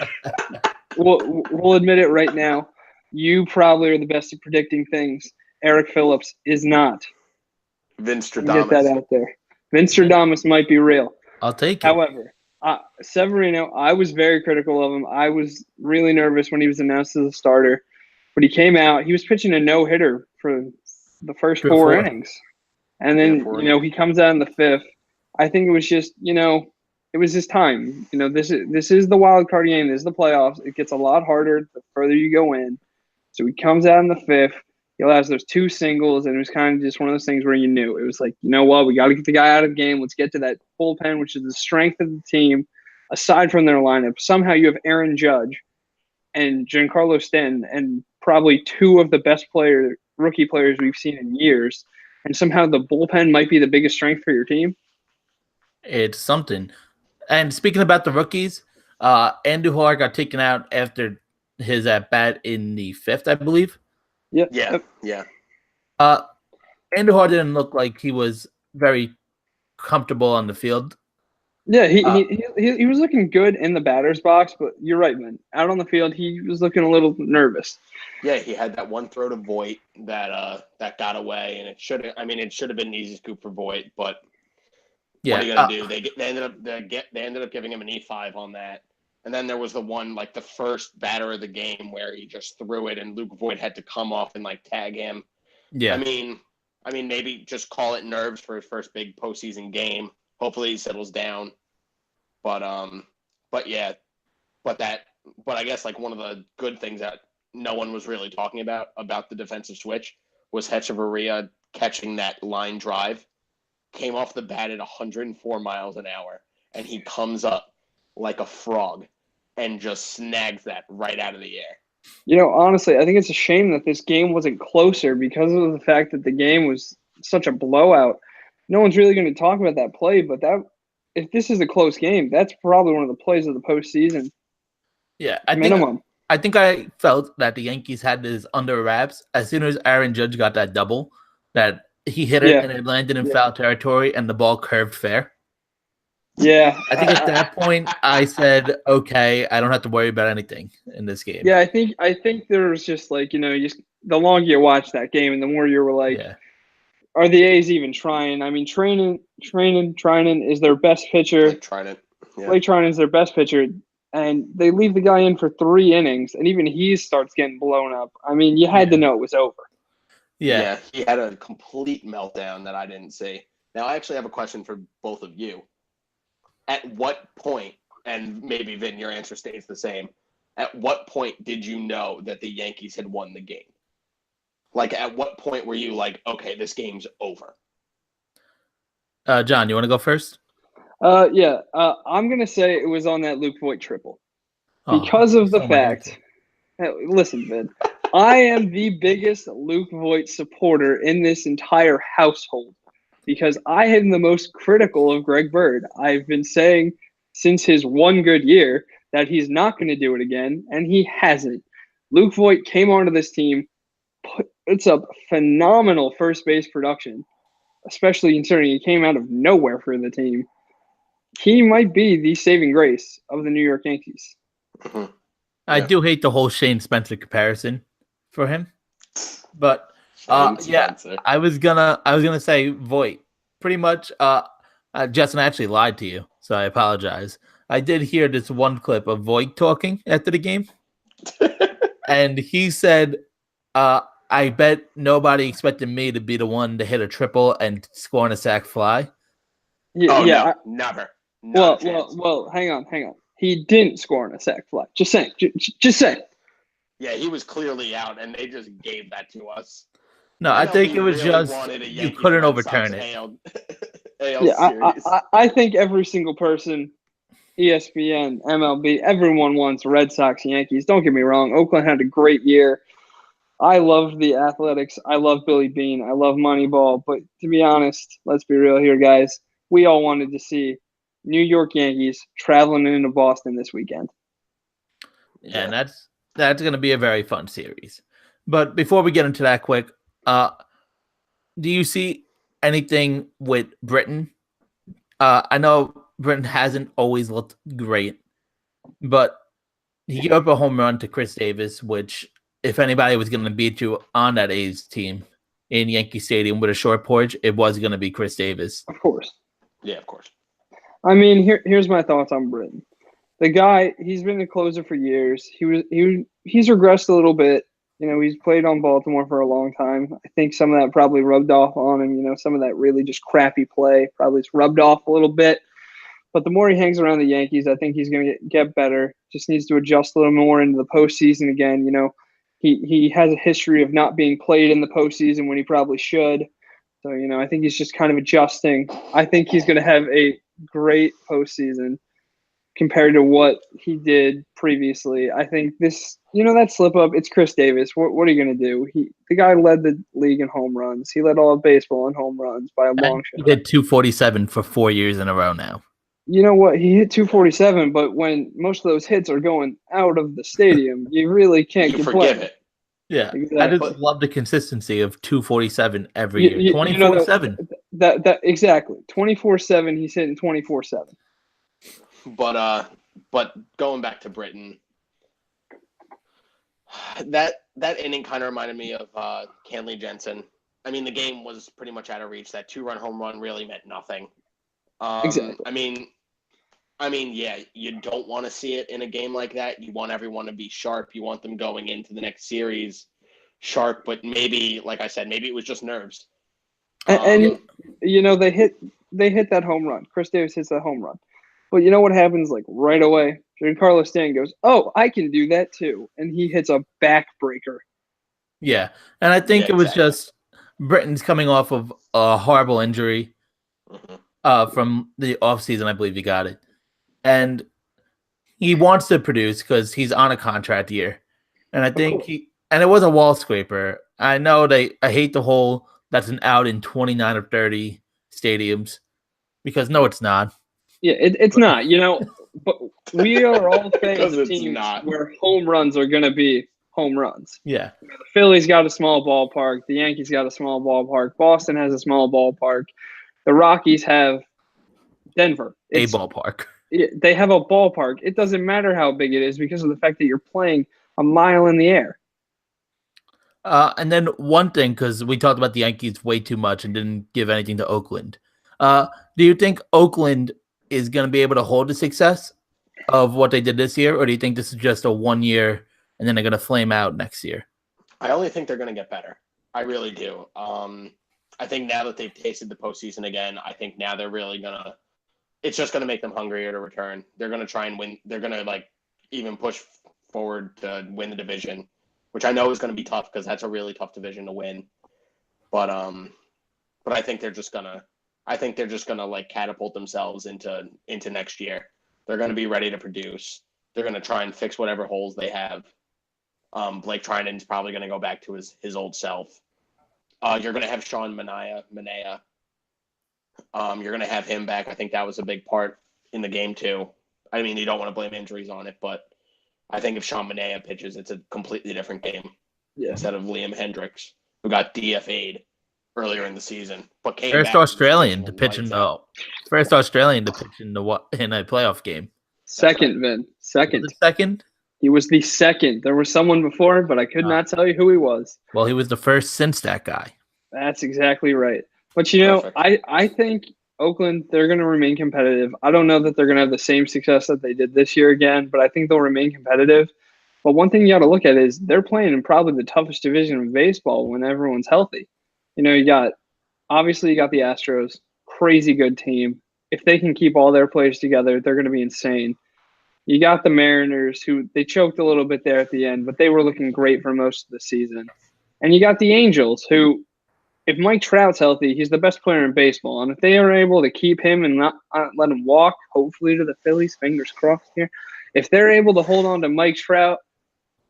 We'll admit it right now. You probably are the best at predicting things. Eric Phillips is not. Vince Get Stradamus. that out there. Vince Stradamus might be real. I'll take it. However, Severino, I was very critical of him. I was really nervous when he was announced as a starter. But he came out. He was pitching a no-hitter for the first four innings. And then, he comes out in the fifth. I think it was just, it was his time. This is the wild card game. This is the playoffs. It gets a lot harder the further you go in. So he comes out in the fifth. He allows those two singles, and it was kind of just one of those things where you knew. It was like, you know what? We got to get the guy out of the game. Let's get to that bullpen, which is the strength of the team, aside from their lineup. Somehow you have Aaron Judge and Giancarlo Stanton and probably two of the best rookie players we've seen in years, and somehow the bullpen might be the biggest strength for your team. It's something. And speaking about the rookies, Andujar got taken out after his at-bat in the fifth, I believe. Yep. Yeah. Andujar didn't look like he was very comfortable on the field. Yeah, he was looking good in the batter's box, but you're right, man. Out on the field, he was looking a little nervous. Yeah, he had that one throw to Voit that got away, and it should have been an easy scoop for Voit, but what are you gonna do? They ended up giving him an E5 on that. And then there was the one, like the first batter of the game where he just threw it and Luke Voit had to come off and tag him. Yeah. I mean, maybe just call it nerves for his first big postseason game. Hopefully he settles down. But I guess one of the good things that no one was really talking about the defensive switch was Hechavarria catching that line drive. Came off the bat at 104 miles an hour, and he comes up like a frog and just snags that right out of the air. Honestly, I think it's a shame that this game wasn't closer because of the fact that the game was such a blowout. No one's really going to talk about that play, but if this is a close game, that's probably one of the plays of the postseason. Yeah, I think I felt that the Yankees had this under wraps as soon as Aaron Judge got that double, that he hit it and it landed in foul territory and the ball curved fair. Yeah. I think at that point I said, okay, I don't have to worry about anything in this game. Yeah, I think there was just the longer you watch that game and the more you were like, are the A's even trying? I mean, Treinen is their best pitcher. Blake Treinen is their best pitcher, and they leave the guy in for 3 innings, and even he starts getting blown up. I mean, you had to know it was over. Yeah, he had a complete meltdown that I didn't see. Now, I actually have a question for both of you. At what point, and maybe, Vin, your answer stays the same, at what point did you know that the Yankees had won the game? At what point were you like, okay, this game's over? John, you want to go first? I'm going to say it was on that Luke Voit triple. Because of the fact, listen, Vin, I am the biggest Luke Voit supporter in this entire household because I am the most critical of Greg Bird. I've been saying since his one good year that he's not going to do it again, and he hasn't. Luke Voit came onto this team, puts up phenomenal first base production, especially considering he came out of nowhere for the team. He might be the saving grace of the New York Yankees. Mm-hmm. I do hate the whole Shane Spencer comparison for him, but I was gonna say Voit. Pretty much, Justin actually lied to you, so I apologize. I did hear this one clip of Voit talking after the game, and he said, "I bet nobody expected me to be the one to hit a triple and score on a sac fly." No, never. Well, hang on. He didn't score on a sac fly. Just saying. Just saying. Yeah, he was clearly out, and they just gave that to us. No, I think it was just you couldn't overturn it. I think every single person, ESPN, MLB, everyone wants Red Sox, Yankees. Don't get me wrong. Oakland had a great year. I love the Athletics. I love Billy Beane. I love Moneyball. But to be honest, let's be real here, guys. We all wanted to see New York Yankees traveling into Boston this weekend. Yeah, and that's going to be a very fun series. But before we get into that quick, do you see anything with Britain? I know Britton hasn't always looked great, but he gave up a home run to Chris Davis, which if anybody was going to beat you on that A's team in Yankee Stadium with a short porch, it was going to be Chris Davis. Of course. Yeah, of course. I mean, here's my thoughts on Britton. The guy, he's been a closer for years. He's regressed a little bit. You know, he's played on Baltimore for a long time. I think some of that probably rubbed off on him. You know, some of that really just crappy play probably rubbed off a little bit. But the more he hangs around the Yankees, I think he's going to get better. Just needs to adjust a little more into the postseason again. You know, he has a history of not being played in the postseason when he probably should. So, you know, I think he's just kind of adjusting. I think he's going to have a great postseason compared to what he did previously. I think this, you know, that slip up, it's Chris Davis. What are you going to do? The guy led the league in home runs. He led all of baseball in home runs by a long shot. He did 247 for 4 years in a row now. You know what? He hit 247, but when most of those hits are going out of the stadium, you really can't forgive it. Yeah, exactly. I just love the consistency of 247 every year. 24/7. That exactly 24/7. He's hitting 24/7. But going back to Britton, that inning kind of reminded me of Kenley Jensen. I mean, the game was pretty much out of reach. That 2-run home run really meant nothing. Exactly. I mean, yeah, you don't want to see it in a game like that. You want everyone to be sharp. You want them going into the next series sharp. But maybe, like I said, maybe it was just nerves. And you know, they hit that home run. Chris Davis hits that home run. But you know what happens like right away? Giancarlo Stanton goes, "Oh, I can do that too," and he hits a backbreaker. Yeah, and I think it was just Britton's coming off of a horrible injury from the offseason. I believe he got it. And he wants to produce because he's on a contract year. And I think and it was a wall scraper. I know I hate the whole that's an out in 29 or 30 stadiums because no, it's not. Yeah, it's not, you know, but we are all fans of teams where home runs are going to be home runs. Yeah. The Phillies got a small ballpark. The Yankees got a small ballpark. Boston has a small ballpark. The Rockies have Denver. A ballpark. They have a ballpark. It doesn't matter how big it is because of the fact that you're playing a mile in the air. And then one thing, because we talked about the Yankees way too much and didn't give anything to Oakland. Do you think Oakland is going to be able to hold the success of what they did this year, or do you think this is just a 1 year and then they're going to flame out next year? I only think they're going to get better. I really do. I think now that they've tasted the postseason again, I think now they're really going to – it's just going to make them hungrier to return. They're going to try and win. They're going to, like, even push forward to win the division, which I know is going to be tough because that's a really tough division to win. But I think they're just going to – like catapult themselves into next year. They're going to be ready to produce. They're going to try and fix whatever holes they have. Blake Treinen's probably going to go back to his old self. You're going to have Sean Manaea. You're going to have him back. I think that was a big part in the game too. I mean, you don't want to blame injuries on it, but I think if Sean Manaea pitches, it's a completely different game instead of Liam Hendricks, who got DFA'd earlier in the season, but came first back Australian to pitch in a playoff game. Second, Vin. Second. Second? He was the second. There was someone before, but I could not tell you who he was. Well, he was the first since that guy. That's exactly right. But, you know, I think Oakland, they're going to remain competitive. I don't know that they're going to have the same success that they did this year again, but I think they'll remain competitive. But one thing you got to look at is they're playing in probably the toughest division of baseball when everyone's healthy. You know, you got the Astros, crazy good team. If they can keep all their players together, they're going to be insane. You got the Mariners, who they choked a little bit there at the end, but they were looking great for most of the season. And you got the Angels, who, if Mike Trout's healthy, he's the best player in baseball. And if they are able to keep him and not let him walk, hopefully to the Phillies, fingers crossed here, if they're able to hold on to Mike Trout,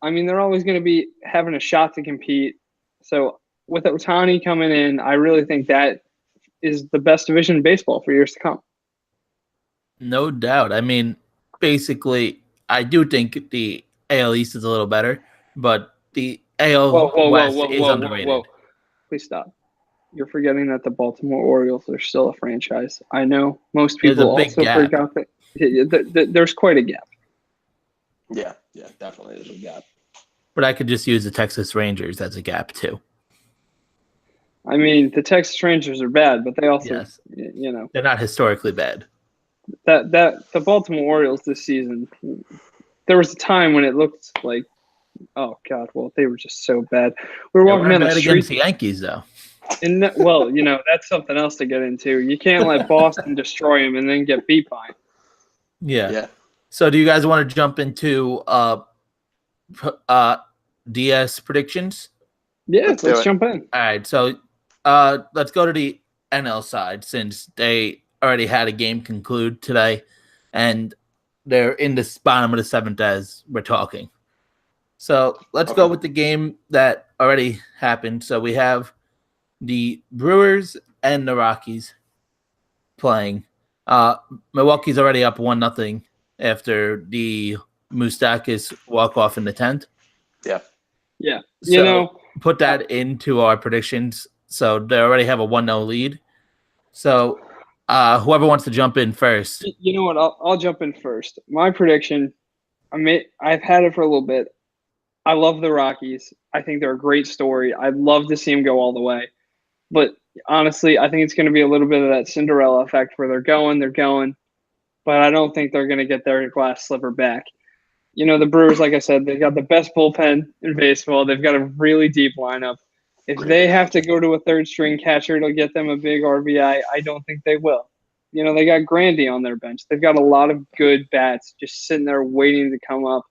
I mean, they're always going to be having a shot to compete. So with Ohtani coming in, I really think that is the best division in baseball for years to come. No doubt. I mean, basically, I do think the AL East is a little better, but the AL West is underrated. Whoa. Please stop. you're forgetting that the Baltimore Orioles are still a franchise. I know most There's a people big also gap. forgot that there's quite a gap. Yeah, definitely there's a gap. But I could just use the Texas Rangers as a gap too. I mean, the Texas Rangers are bad, but they also, Yes. you know, They're not historically bad. that the Baltimore Orioles this season, there was a time when it looked like, oh God, well, they were just so bad. We were They walking weren't down the bad street. against the Yankees, though. And well, you know, that's something else to get into. You can't let Boston destroy them and then get beat by 'em. Yeah. So do you guys want to jump into DS predictions? Yeah, Let's let's do it. jump in. All right. So let's go to the NL side since they already had a game conclude today, and they're in the bottom of the seventh as we're talking. So let's go with the game that already happened. So we have the Brewers and the Rockies playing. Milwaukee's already up 1-0 after the Moustakis walk off in the 10th. Yeah. Yeah, So you know, put that into our predictions. So they already have a 1-0 lead. So whoever wants to jump in first. you know what? I'll jump in first. My prediction. I've had it for a little bit. I love the Rockies. I think they're a great story. I'd love to see them go all the way. But honestly, I think it's going to be a little bit of that Cinderella effect where they're going, but I don't think they're going to get their glass slipper back. You know, the Brewers, like I said, they've got the best bullpen in baseball. They've got a really deep lineup. If they have to go to a third string catcher to get them a big RBI, I don't think they will. You know, they got Grandy on their bench. They've got a lot of good bats just sitting there waiting to come up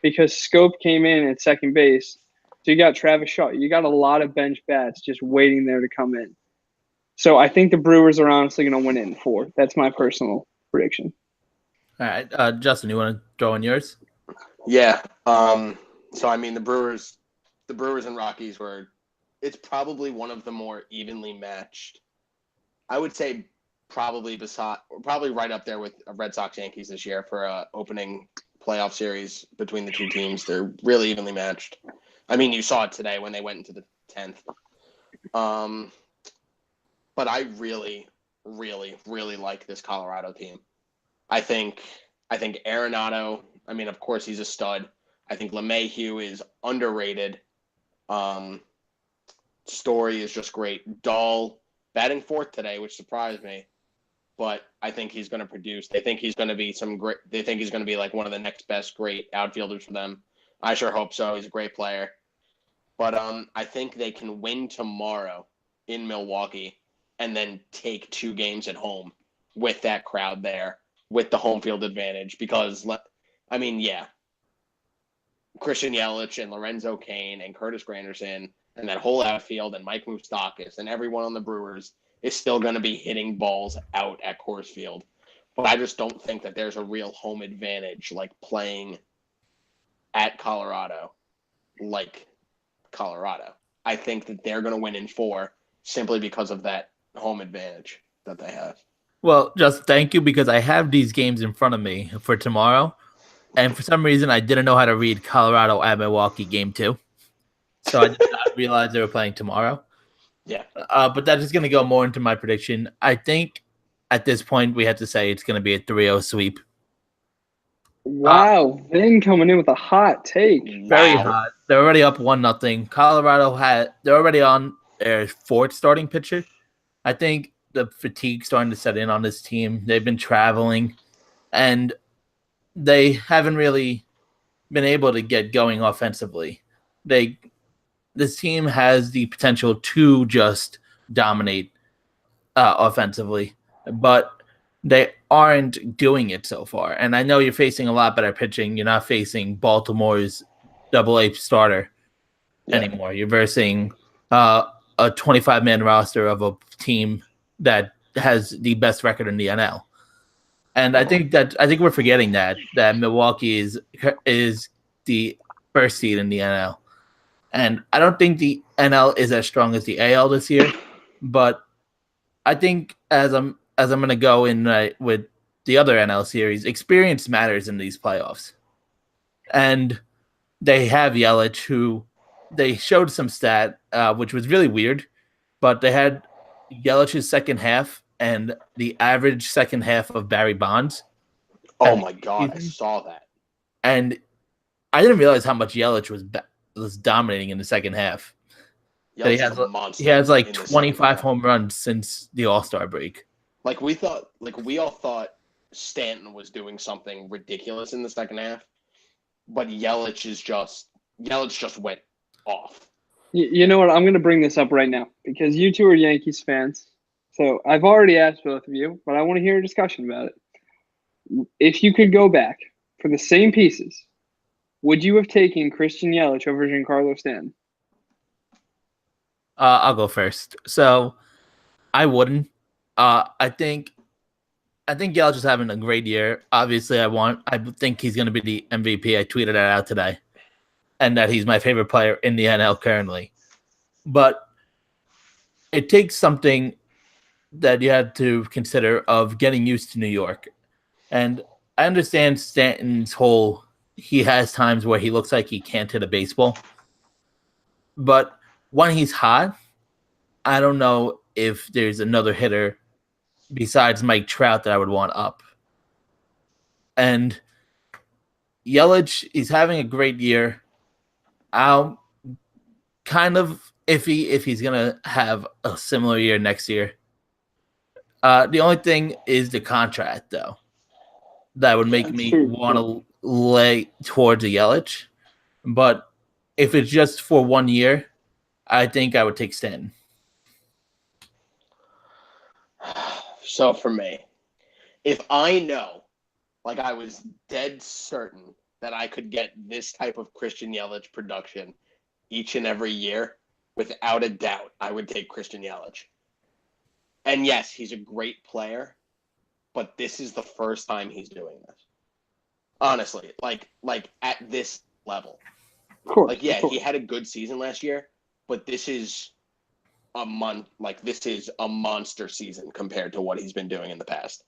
because Scope came in at second base. So you got Travis Shaw. You got a lot of bench bats just waiting there to come in. So I think the Brewers are honestly going to win it in 4. That's my personal prediction. All right. Justin, you want to throw in yours? Yeah. So I mean, the Brewers and Rockies it's probably one of the more evenly matched. I would say probably right up there with Red Sox Yankees this year for a opening playoff series between the two teams. They're really evenly matched. I mean, you saw it today when they went into the 10th. But I really, really, really like this Colorado team. I think Arenado, I mean, of course, he's a stud. I think LeMahieu is underrated. Story is just great. Dahl batting fourth today, which surprised me. But I think he's going to produce. They think he's going to be they think he's going to be like one of the next best great outfielders for them. I sure hope so. He's a great player. But I think they can win tomorrow in Milwaukee and then take 2 games at home with that crowd there, with the home field advantage. Because, I mean, yeah, Christian Yelich and Lorenzo Cain and Curtis Granderson and that whole outfield and Mike Moustakas and everyone on the Brewers is still going to be hitting balls out at Coors Field. But I just don't think that there's a real home advantage like playing at Colorado like Colorado. I think that they're going to win in 4 simply because of that home advantage that they have. Well, just thank you because I have these games in front of me for tomorrow. And for some reason, I didn't know how to read Colorado at Milwaukee game 2. So I did not realize they were playing tomorrow. Yeah. But that is going to go more into my prediction. I think at this point, we have to say it's going to be a 3-0 sweep. Wow. Vin coming in with a hot take. Very hot. They're already up 1-0. Colorado they're already on their 4th starting pitcher. I think the fatigue starting to set in on this team. They've been traveling, and they haven't really been able to get going offensively. This team has the potential to just dominate offensively, but they aren't doing it so far. And I know you're facing a lot better pitching. You're not facing Baltimore's AA starter anymore. You're versing a 25-man roster of a team that has the best record in the NL. And I think we're forgetting that Milwaukee is the first seed in the NL. And I don't think the NL is as strong as the AL this year, but I think as I'm going to go in with the other NL series, experience matters in these playoffs. And they have Yelich, who they showed some stat, which was really weird, but they had Yelich's second half and the average second half of Barry Bonds. Oh my God, I saw that. And I didn't realize how much Yelich was dominating in the second half. He has like 25 home runs since the All-Star break. Like we all thought Stanton was doing something ridiculous in the second half, but Yelich just went off. You know what? I'm going to bring this up right now because you two are Yankees fans. So I've already asked both of you, but I want to hear a discussion about it. If you could go back for the same pieces, would you have taken Christian Yelich over Giancarlo Stanton? I'll go first. So I wouldn't. I think Yelich is having a great year. Obviously, I think he's going to be the MVP. I tweeted that out today, and that he's my favorite player in the NL currently. But it takes something that you had to consider of getting used to New York. And I understand Stanton's he has times where he looks like he can't hit a baseball. But when he's hot, I don't know if there's another hitter besides Mike Trout that I would want up. And Yelich, he's having a great year. I'll kind of iffy if he's going to have a similar year next year. The only thing is the contract, though, that would make me want to lay towards a Yelich. But if it's just for 1 year, I think I would take Stanton. So for me, if I know, like I was dead certain that I could get this type of Christian Yelich production each and every year, without a doubt, I would take Christian Yelich. And yes, he's a great player, but this is the first time he's doing this. Honestly, like at this level. Of course. Like, yeah, he had a good season last year, but this is a monster season compared to what he's been doing in the past.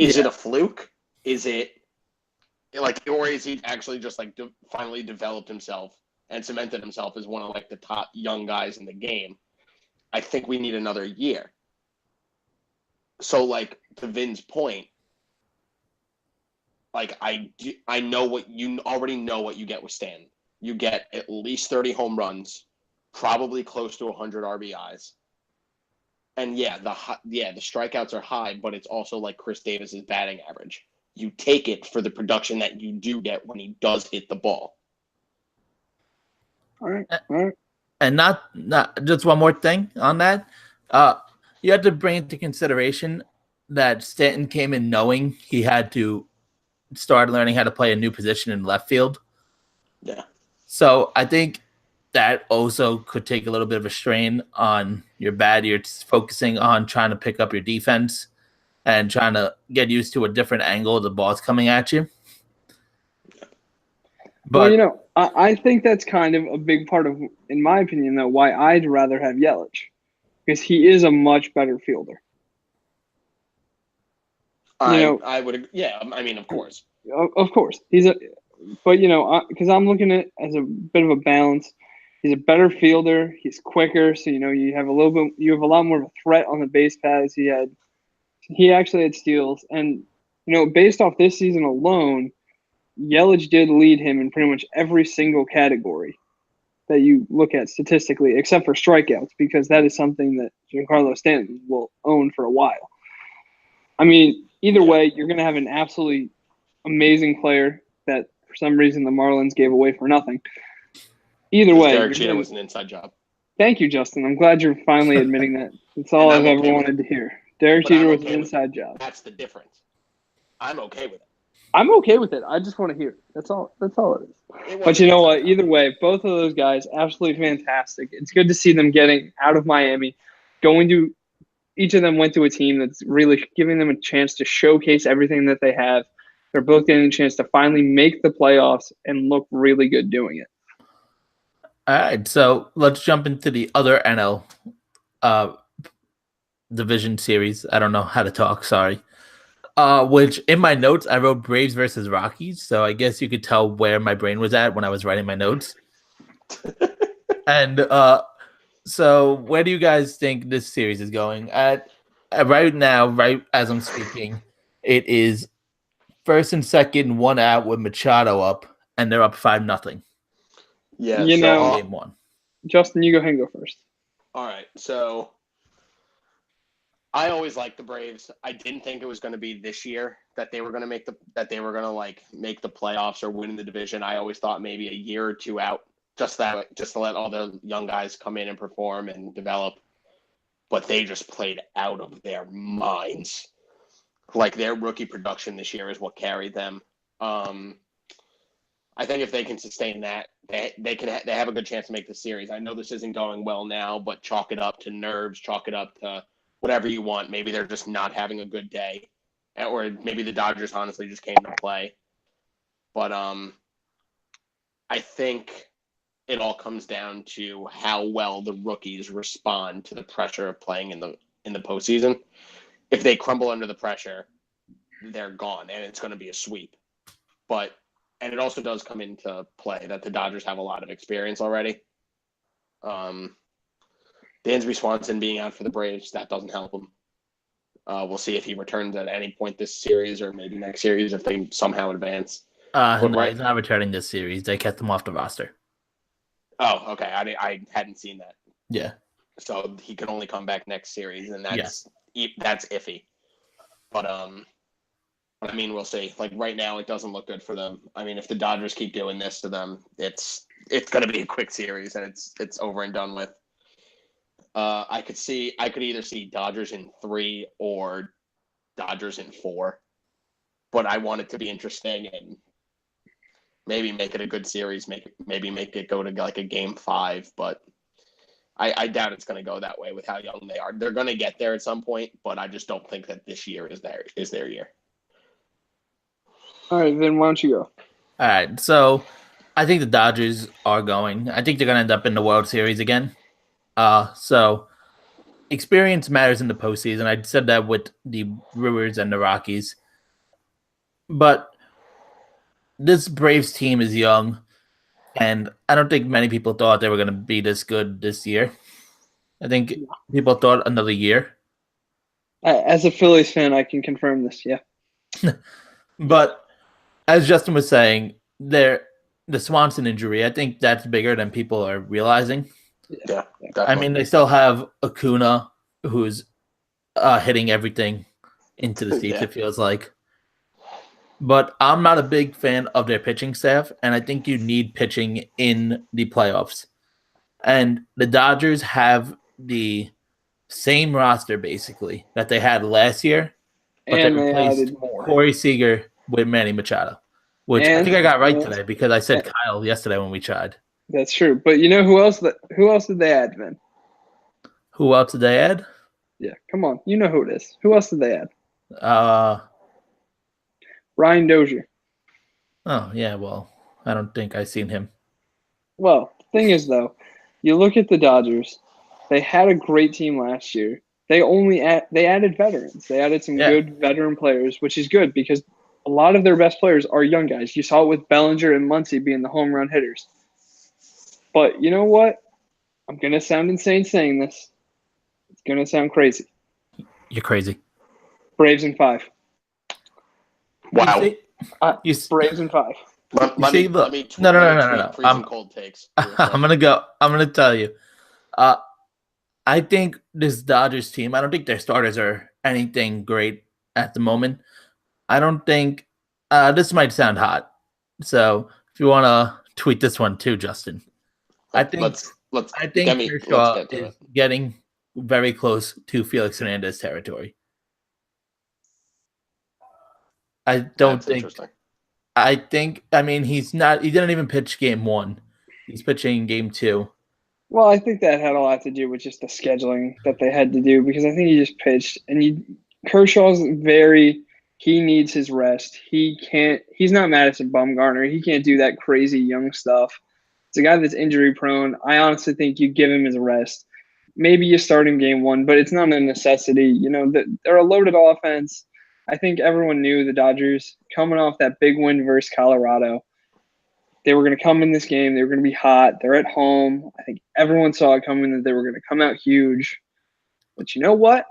Is it a fluke? Is it or is he actually just finally developed himself and cemented himself as one of the top young guys in the game? I think we need another year. So to Vin's point, I know what you already know what you get with Stanton. You get at least 30 home runs, probably close to 100 RBIs. And the strikeouts are high, but it's also like Chris Davis's batting average. You take it for the production that you do get when he does hit the ball. All right. And not just one more thing on that. You have to bring into consideration that Stanton came in knowing he had to start learning how to play a new position in left field. Yeah. So I think that also could take a little bit of a strain on your bat. You're focusing on trying to pick up your defense and trying to get used to a different angle the ball's coming at you. But I think that's kind of a big part of, in my opinion, though, why I'd rather have Yelich, because he is a much better fielder. I would, yeah. I mean, of course, because I'm looking at it as a bit of a balance. He's a better fielder. He's quicker, so you have a lot more of a threat on the base paths. He actually had steals, and based off this season alone, Yelich did lead him in pretty much every single category that you look at statistically, except for strikeouts, because that is something that Giancarlo Stanton will own for a while. I mean, either way, you're going to have an absolutely amazing player that for some reason the Marlins gave away for nothing. Either way. Derek Jeter was an inside job. Thank you, Justin. I'm glad you're finally admitting that. That's all I've ever wanted to hear. Derek Jeter was an inside job. That's the difference. I'm okay with it. I'm okay with it. I just want to hear it. That's all it is. But you know what? Either way, both of those guys, absolutely fantastic. It's good to see them getting out of Miami, each of them went to a team that's really giving them a chance to showcase everything that they have. They're both getting a chance to finally make the playoffs and look really good doing it. All right, so let's jump into the other NL division series. I don't know how to talk, sorry. Which in my notes, I wrote Braves versus Rockies. So I guess you could tell where my brain was at when I was writing my notes. And So where do you guys think this series is going? Right now, right as I'm speaking, it is first and second, one out with Machado up, and they're up 5-0. Yeah. You so know- Game one. Justin, you go ahead and go first. all right. So I always liked the Braves. I didn't think it was going to be this year that they were going to make the playoffs or win the division. I always thought maybe a year or two out, just to let all the young guys come in and perform and develop. But they just played out of their minds. Like their rookie production this year is what carried them. I think if they can sustain that, they have a good chance to make the series. I know this isn't going well now, but chalk it up to nerves, chalk it up to whatever you want. Maybe they're just not having a good day, or maybe the Dodgers honestly just came to play. But I think it all comes down to how well the rookies respond to the pressure of playing in the postseason. If they crumble under the pressure, they're gone, and it's going to be a sweep. And it also does come into play that the Dodgers have a lot of experience already. Dansby Swanson being out for the Braves, that doesn't help him. We'll see if he returns at any point this series or maybe next series if they somehow advance. No, he's not returning this series. They kept him off the roster. Oh, okay. I hadn't seen that. Yeah. So he can only come back next series, and that's iffy. But I mean, we'll see. Like right now, it doesn't look good for them. I mean, if the Dodgers keep doing this to them, it's going to be a quick series, and it's over and done with. I could either see Dodgers in 3 or Dodgers in 4, but I want it to be interesting and maybe make it a good series. Maybe make it go to like a game 5, but I doubt it's going to go that way with how young they are. They're going to get there at some point, but I just don't think that this year is their year. All right, then why don't you go? All right, so I think the Dodgers are going. I think they're going to end up in the World Series again. So experience matters in the postseason. I said that with the Brewers and the Rockies. But this Braves team is young, and I don't think many people thought they were going to be this good this year. I think people thought another year. As a Phillies fan, I can confirm this, yeah. But as Justin was saying, the Swanson injury, I think that's bigger than people are realizing. Yeah, definitely. I mean, they still have Acuna, who's hitting everything into the seats, it feels like. But I'm not a big fan of their pitching staff, and I think you need pitching in the playoffs. And the Dodgers have the same roster, basically, that they had last year, but And they they replaced added more. Corey Seager with Manny Machado, which I And- think I got right today because I said Kyle yesterday when we tried. That's true. But you know who else did they add, Vin? Who else did they add? Yeah, come on. You know who it is. Who else did they add? Ryan Dozier. Oh, yeah, well, I don't think I've seen him. Well, the thing is, though, you look at the Dodgers. They had a great team last year. They added veterans. They added some good veteran players, which is good because a lot of their best players are young guys. You saw it with Bellinger and Muncy being the home run hitters. But you know what? I'm going to sound insane saying this. It's going to sound crazy. You're crazy. Braves in 5. Wow. Braves in 5. Let me No. freezing cold takes. I'm gonna tell you. I think this Dodgers team, I don't think their starters are anything great at the moment. I don't think this might sound hot. So if you wanna tweet this one too, Justin. I think Kershaw is getting very close to Felix Hernandez territory. I mean, he didn't even pitch game 1. He's pitching game 2. Well, I think that had a lot to do with just the scheduling that they had to do because I think he just pitched and Kershaw's he needs his rest. He's not Madison Bumgarner. He can't do that crazy young stuff. It's a guy that's injury prone. I honestly think you give him his rest. Maybe you start him game 1, but it's not a necessity. You know, they're a loaded offense. I think everyone knew the Dodgers coming off that big win versus Colorado. they were going to come in this game. They were going to be hot. They're at home. I think everyone saw it coming that they were going to come out huge. But you know what?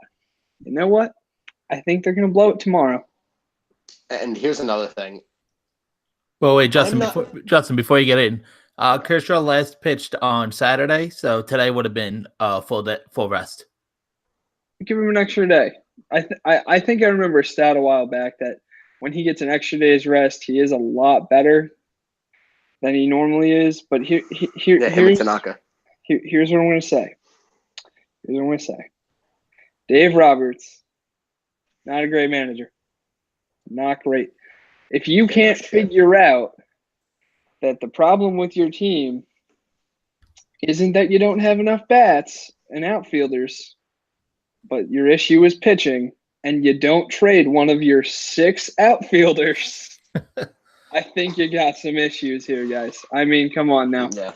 I think they're going to blow it tomorrow. And here's another thing. Well, wait, Justin, before you get in, Kershaw last pitched on Saturday, so today would have been full rest. Give him an extra day. I think I remember a stat a while back that when he gets an extra day's rest, he is a lot better than he normally is. But here's Tanaka. Here's what I'm going to say. Dave Roberts, not a great manager. Not great. If you can't figure out that the problem with your team isn't that you don't have enough bats and outfielders, but your issue is pitching, and you don't trade one of your 6 outfielders, I think you got some issues here, guys. I mean, come on now. Yeah.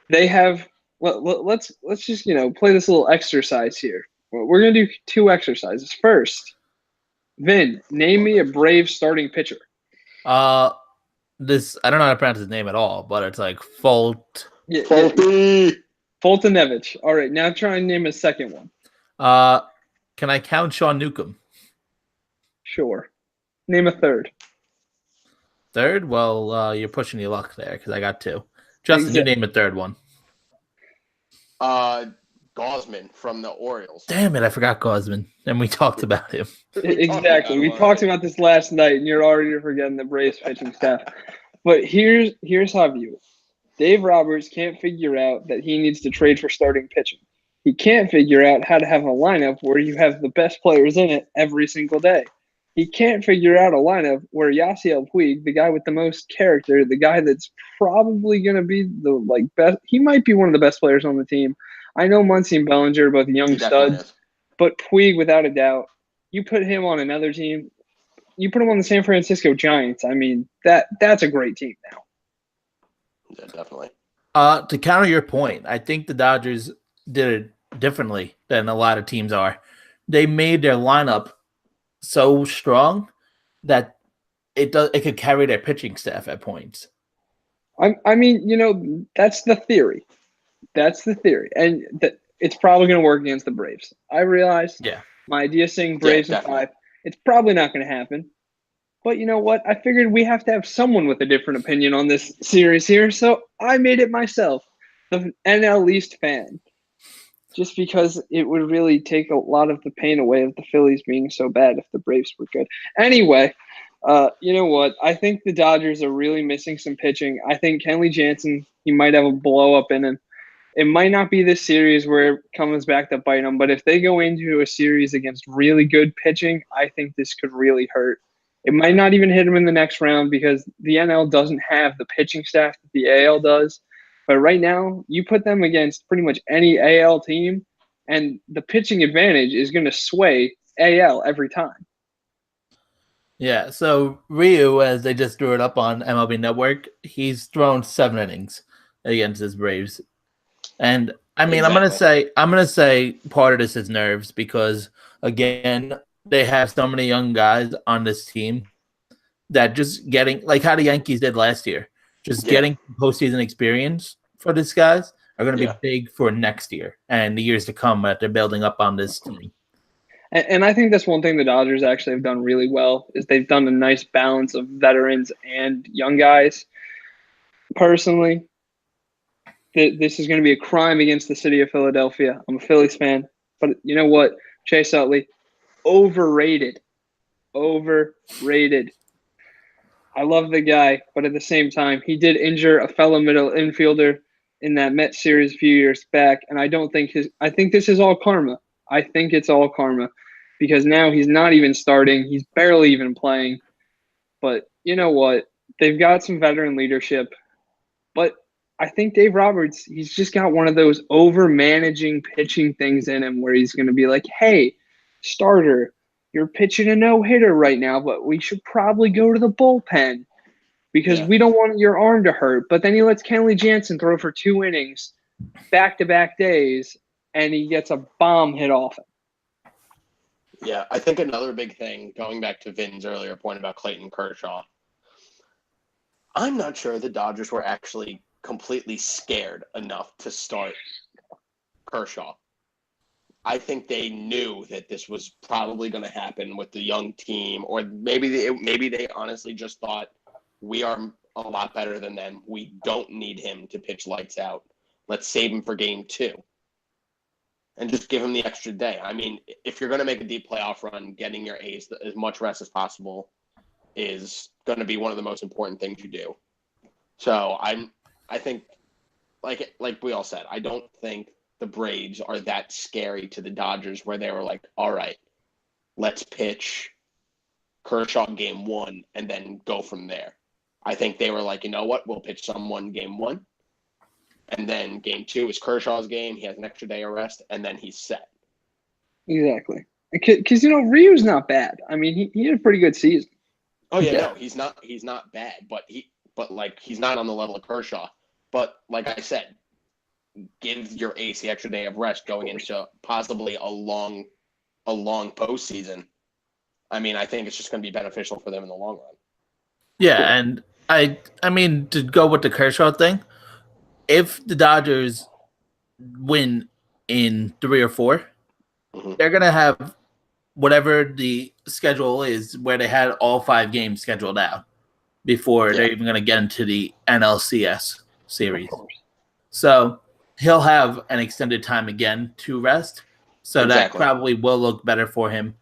They have let's just, play this little exercise here. We're going to do 2 exercises. First, Vin, name me a Brave starting pitcher. I don't know how to pronounce his name at all, but it's like Foltynewicz. All right, now try and name a second one. Can I count Sean Newcomb? Sure. Name a third. Third? Well, you're pushing your luck there because I got 2. Justin, you name a third one. Gosman from the Orioles. Damn it, I forgot Gosman, and we talked about him. Exactly. We talked about this last night, and you're already forgetting the Braves pitching staff. But here's how I view it. Dave Roberts can't figure out that he needs to trade for starting pitching. He can't figure out how to have a lineup where you have the best players in it every single day. He can't figure out a lineup where Yasiel Puig, the guy with the most character, the guy that's probably going to be the best, he might be one of the best players on the team. I know Muncy and Bellinger are both young studs, but Puig, without a doubt, you put him on another team, you put him on the San Francisco Giants. I mean, that's a great team now. Yeah, definitely. To counter your point, I think the Dodgers did it differently than a lot of teams are. They made their lineup so strong that it could carry their pitching staff at points. I mean, that's the theory. And it's probably going to work against the Braves. I realize. Yeah. My idea saying Braves in 5, it's probably not going to happen. But you know what? I figured we have to have someone with a different opinion on this series here, so I made it myself, the NL East fan. Just because it would really take a lot of the pain away of the Phillies being so bad if the Braves were good. Anyway, you know what? I think the Dodgers are really missing some pitching. I think Kenley Jansen, he might have a blow-up in him. It might not be this series where it comes back to bite them, but if they go into a series against really good pitching, I think this could really hurt. It might not even hit them in the next round because the NL doesn't have the pitching staff that the AL does. But right now, you put them against pretty much any AL team, and the pitching advantage is going to sway AL every time. Yeah, so Ryu, as they just drew it up on MLB Network, he's thrown 7 innings against his Braves. And I mean, Exactly. I'm gonna say part of this is nerves because again, they have so many young guys on this team that just getting like how the Yankees did last year, getting postseason experience for these guys are going to be big for next year and the years to come that they're building up on this team. And I think that's one thing the Dodgers actually have done really well is they've done a nice balance of veterans and young guys. Personally, this is going to be a crime against the city of Philadelphia. I'm a Phillies fan, but you know what? Chase Utley, overrated. I love the guy, but at the same time, he did injure a fellow middle infielder in that Mets series a few years back, and I think this is all karma. I think it's all karma because now he's not even starting. He's barely even playing. But you know what? They've got some veteran leadership, but I think Dave Roberts, he's just got one of those over-managing pitching things in him where he's going to be like, hey, starter, you're pitching a no-hitter right now, but we should probably go to the bullpen because we don't want your arm to hurt. But then he lets Kenley Jansen throw for 2 innings back-to-back days, and he gets a bomb hit off him. Yeah, I think another big thing, going back to Vin's earlier point about Clayton Kershaw, I'm not sure the Dodgers were actually completely scared enough to start Kershaw. I think they knew that this was probably going to happen with the young team, or maybe they honestly just thought we are a lot better than them. We don't need him to pitch lights out. Let's save him for game 2 and just give him the extra day. I mean, if you're going to make a deep playoff run, getting your ace as much rest as possible is going to be one of the most important things you do. So I think, like we all said, I don't think the Braves are that scary to the Dodgers where they were like, all right, let's pitch Kershaw game 1 and then go from there. I think they were like, you know what, we'll pitch someone game 1. And then game 2 is Kershaw's game. He has an extra day of rest, and then he's set. Exactly. Because, Ryu's not bad. I mean, he had a pretty good season. Oh, yeah, no, he's not bad, but he's not on the level of Kershaw. But like I said, give your ace the extra day of rest going into possibly a long postseason. I mean, I think it's just going to be beneficial for them in the long run. Yeah, and I mean, to go with the Kershaw thing, if the Dodgers win in 3 or 4, they're going to have whatever the schedule is where they had all 5 games scheduled out before they're even going to get into the NLCS series. So he'll have an extended time again to rest. So that probably will look better for him.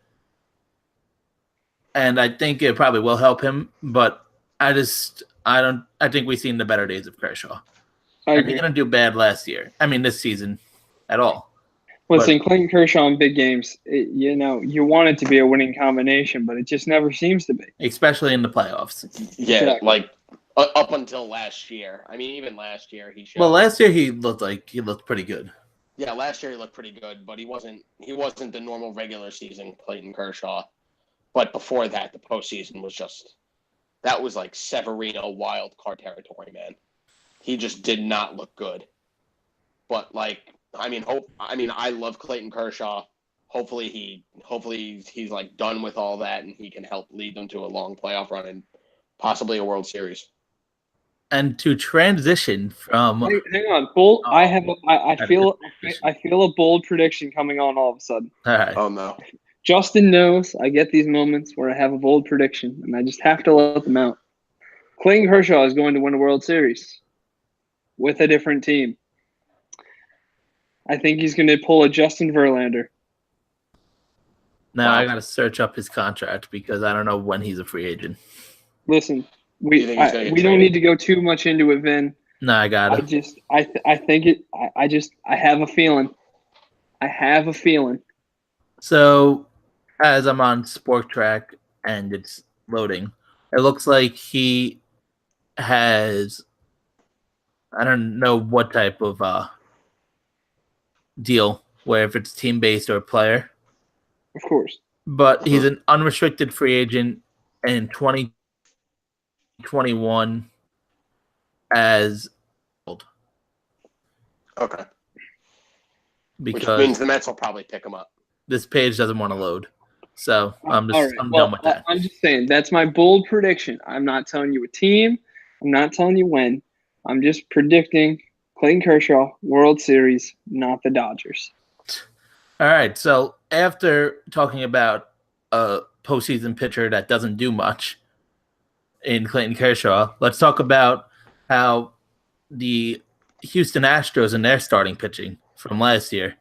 And I think it probably will help him, but I think we've seen the better days of Kershaw. I he didn't do bad this season at all. Listen, Clayton Kershaw in big games, you want it to be a winning combination, but it just never seems to be. Especially in the playoffs. Yeah, exactly. Like up until last year. I mean, even last year he showed. Well, last year he looked pretty good. Yeah, last year he looked pretty good, but he wasn't the normal regular season Clayton Kershaw. But before that, the postseason that was like Severino wild card territory, man. He just did not look good. But I love Clayton Kershaw. Hopefully he's like done with all that and he can help lead them to a long playoff run and possibly a World Series. And to transition from hang on, bold. I feel a bold prediction coming on all of a sudden. All right. Oh no. Justin knows I get these moments where I have a bold prediction and I just have to let them out. Clayton Kershaw is going to win a World Series with a different team. I think he's going to pull a Justin Verlander. Now I got to search up his contract because I don't know when he's a free agent. Listen, we don't need to go too much into it, Vin. No, I got it. I have a feeling. So, as I'm on Sport Track and it's loading, it looks like he has, I don't know what type of deal, where if it's team-based or player. Of course. But he's an unrestricted free agent in 2021 as old. Okay. Because which means the Mets will probably pick him up. This page doesn't want to load. So I'm done with that. I'm just saying, that's my bold prediction. I'm not telling you a team. I'm not telling you when. I'm just predicting Clayton Kershaw, World Series, not the Dodgers. All right. So after talking about a postseason pitcher that doesn't do much in Clayton Kershaw, let's talk about how the Houston Astros and their starting pitching from last year.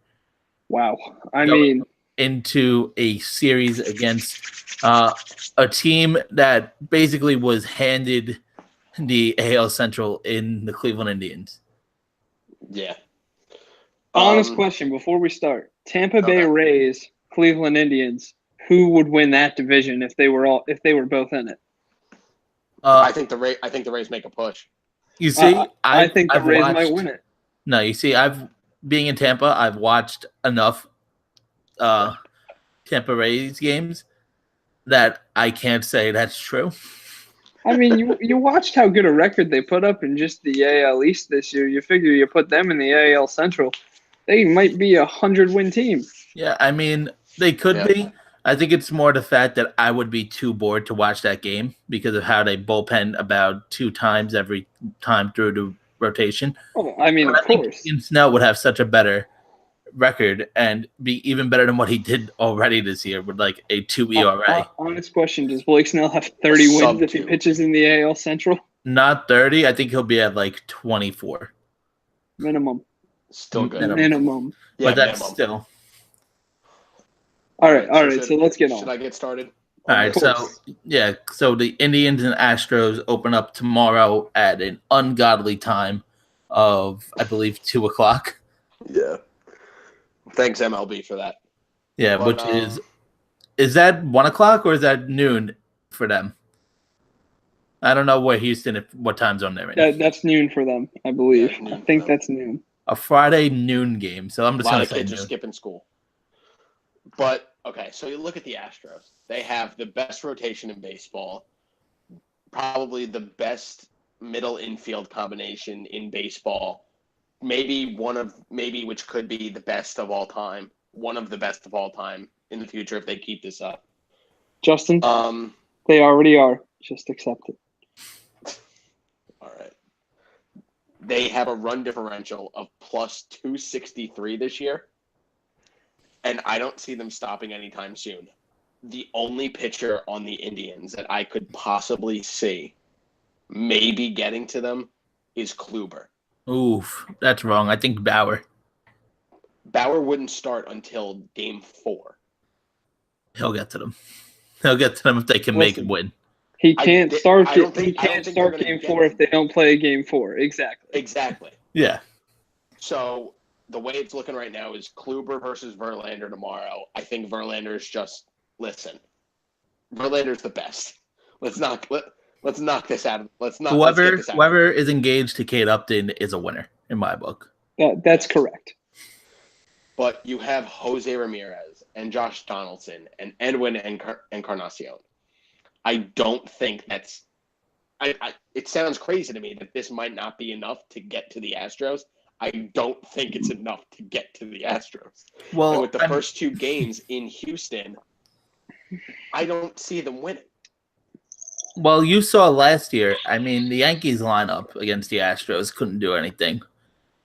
Wow. I mean, into a series against a team that basically was handed the AL Central in the Cleveland Indians. Yeah. Honest question before we start. Tampa Bay Rays, Cleveland Indians, who would win that division if they were both in it? I think the Rays make a push. You see, I think the Rays might win it. No, you see, being in Tampa, I've watched enough Tampa Rays games that I can't say that's true. I mean, you watched how good a record they put up in just the AL East this year. You figure you put them in the AL Central, they might be a 100-win team. Yeah, I mean, they could be, I think it's more the fact that I would be too bored to watch that game because of how they bullpen about 2 times every time through the rotation. Oh, I mean, But of I think course. Ian Snell would have such a better record and be even better than what he did already this year with like a 2 ERA. Honest question: does Blake Snell have 30 wins if he Sub-2. pitches in the AL Central? Not 30. I think he'll be at like 24. Minimum. Still good. Minimum. Yeah, But that's minimum. still. All right. So let's get on. Should I get started? All right, so the Indians and Astros open up tomorrow at an ungodly time of, I believe, 2:00. Yeah. Thanks, MLB, for that. Yeah, But, which is that 1:00 or is that noon for them? I don't know where Houston, what time zone they're in. That's noon for them, I believe. Yeah, noon I think for them. that's noon. A Friday noon game, so I'm A just lot going of to say kids noon. are skipping school. But, okay, so you look at the Astros. They have the best rotation in baseball, probably the best middle infield combination in baseball, maybe which could be the best of all time, one of the best of all time in the future if they keep this up. Justin, All they already are. Just accept it. right. They have a run differential of plus 263 this year, and I don't see them stopping anytime soon. The only pitcher on the Indians that I could possibly see maybe getting to them is Kluber. Oof, that's wrong. I think Bauer. Bauer wouldn't start until game 4. He'll get to them. He'll get to them if they can make a win. He can't start. I don't He think can't they're start gonna game get 4 him. if they don't play game 4. Exactly. Yeah. So the way it's looking right now is Kluber versus Verlander tomorrow. I think Verlander's just listen. Verlander's the best. Let's knock this out. Let's get this out. Whoever is engaged to Kate Upton is a winner in my book. That's correct. But you have Jose Ramirez and Josh Donaldson and Edwin Encarnacion. I don't think that's. It sounds crazy to me that this might not be enough to get to the Astros. I don't think it's enough to get to the Astros. Well, and with the first 2 games in Houston, I don't see them winning. Well, you saw last year. I mean, the Yankees lineup against the Astros couldn't do anything.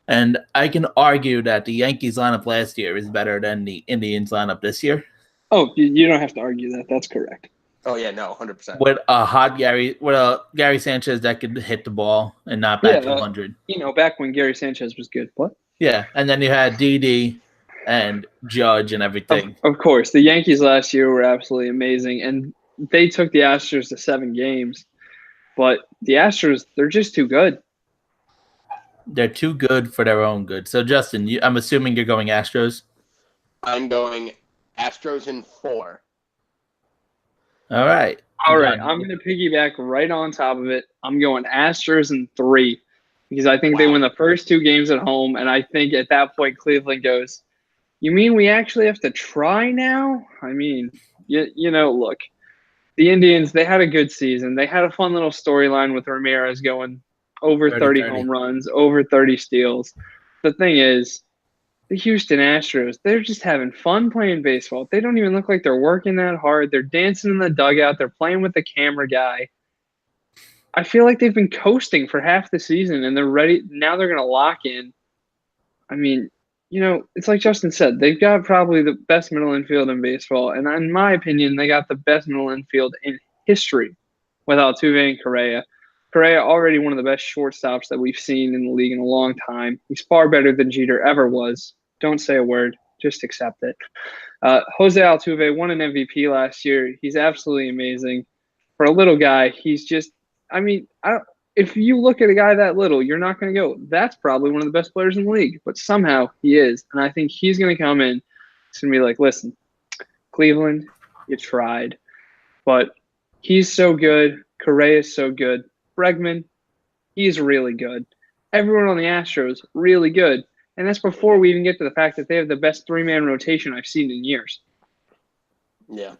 And I can argue that the Yankees lineup last year is better than the Indians lineup this year. Oh, you don't have to argue that. That's correct. Oh yeah, no, 100%. With a Gary Sanchez that could hit the ball and not back to 100. Back when Gary Sanchez was good. What? Yeah, and then you had Didi and Judge and everything. Of course, the Yankees last year were absolutely amazing, and they took the Astros to 7 games. But the Astros, they're just too good. They're too good for their own good. So, Justin, I'm assuming you're going Astros? I'm going Astros in 4. All right. I'm going to piggyback right on top of it. I'm going Astros in 3 because I think they win the first 2 games at home, and I think at that point Cleveland goes, you mean we actually have to try now? I mean, look, the Indians, they had a good season. They had a fun little storyline with Ramirez going over 30 home runs, over 30 steals. The thing is, the Houston Astros, they're just having fun playing baseball. They don't even look like they're working that hard. They're dancing in the dugout. They're playing with the camera guy. I feel like they've been coasting for half the season, and they're ready. Now they're going to lock in. I mean, it's like Justin said. They've got probably the best middle infield in baseball, and in my opinion, they got the best middle infield in history with Altuve and Correa. Correa already one of the best shortstops that we've seen in the league in a long time. He's far better than Jeter ever was. Don't say a word. Just accept it. Jose Altuve won an MVP last year. He's absolutely amazing. For a little guy, he's just – if you look at a guy that little, you're not going to go, that's probably one of the best players in the league. But somehow he is. And I think he's going to come in. He's going to be like, listen, Cleveland, you tried. But he's so good. Correa is so good. Bregman, he's really good. Everyone on the Astros, really good. And that's before we even get to the fact that they have the best 3-man rotation I've seen in years. Yeah.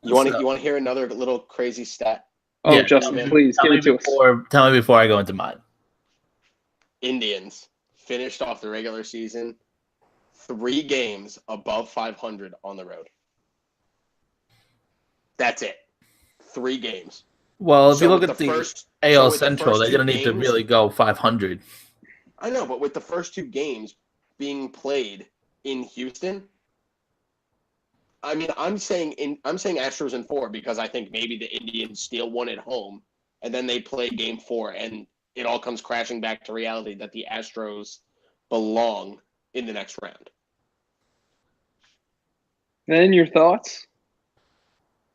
You want to hear another little crazy stat? Oh, yeah, Justin, please give it to us. Tell me before I go into mine. Indians finished off the regular season 3 games above 500 on the road. That's it. 3 games. Well, if So you look with at the the first- AL so with the Central, first they're two going to need to games- really go 500. I know, but with the first 2 games being played in Houston, I mean, I'm saying Astros in 4 because I think maybe the Indians steal 1 at home, and then they play Game 4, and it all comes crashing back to reality that the Astros belong in the next round. Then your thoughts?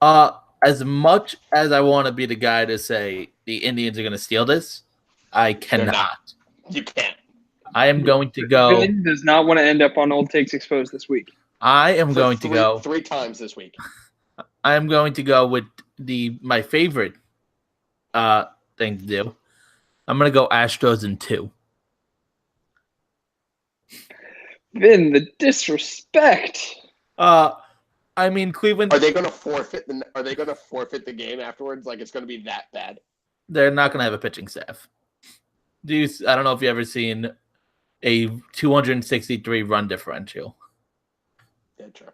As much as I want to be the guy to say the Indians are going to steal this, I They're cannot. not. You can't. I am going to go. Vin does not want to end up on Old Takes Exposed this week. I am For going to go. 3 times this week. I am going to go with my favorite thing to do. I'm going to go Astros in 2. Vin, the disrespect. I mean, Cleveland. Are they going to forfeit the game afterwards? Like it's going to be that bad? They're not going to have a pitching staff. I don't know if you've ever seen a 263 run differential. Yeah, true.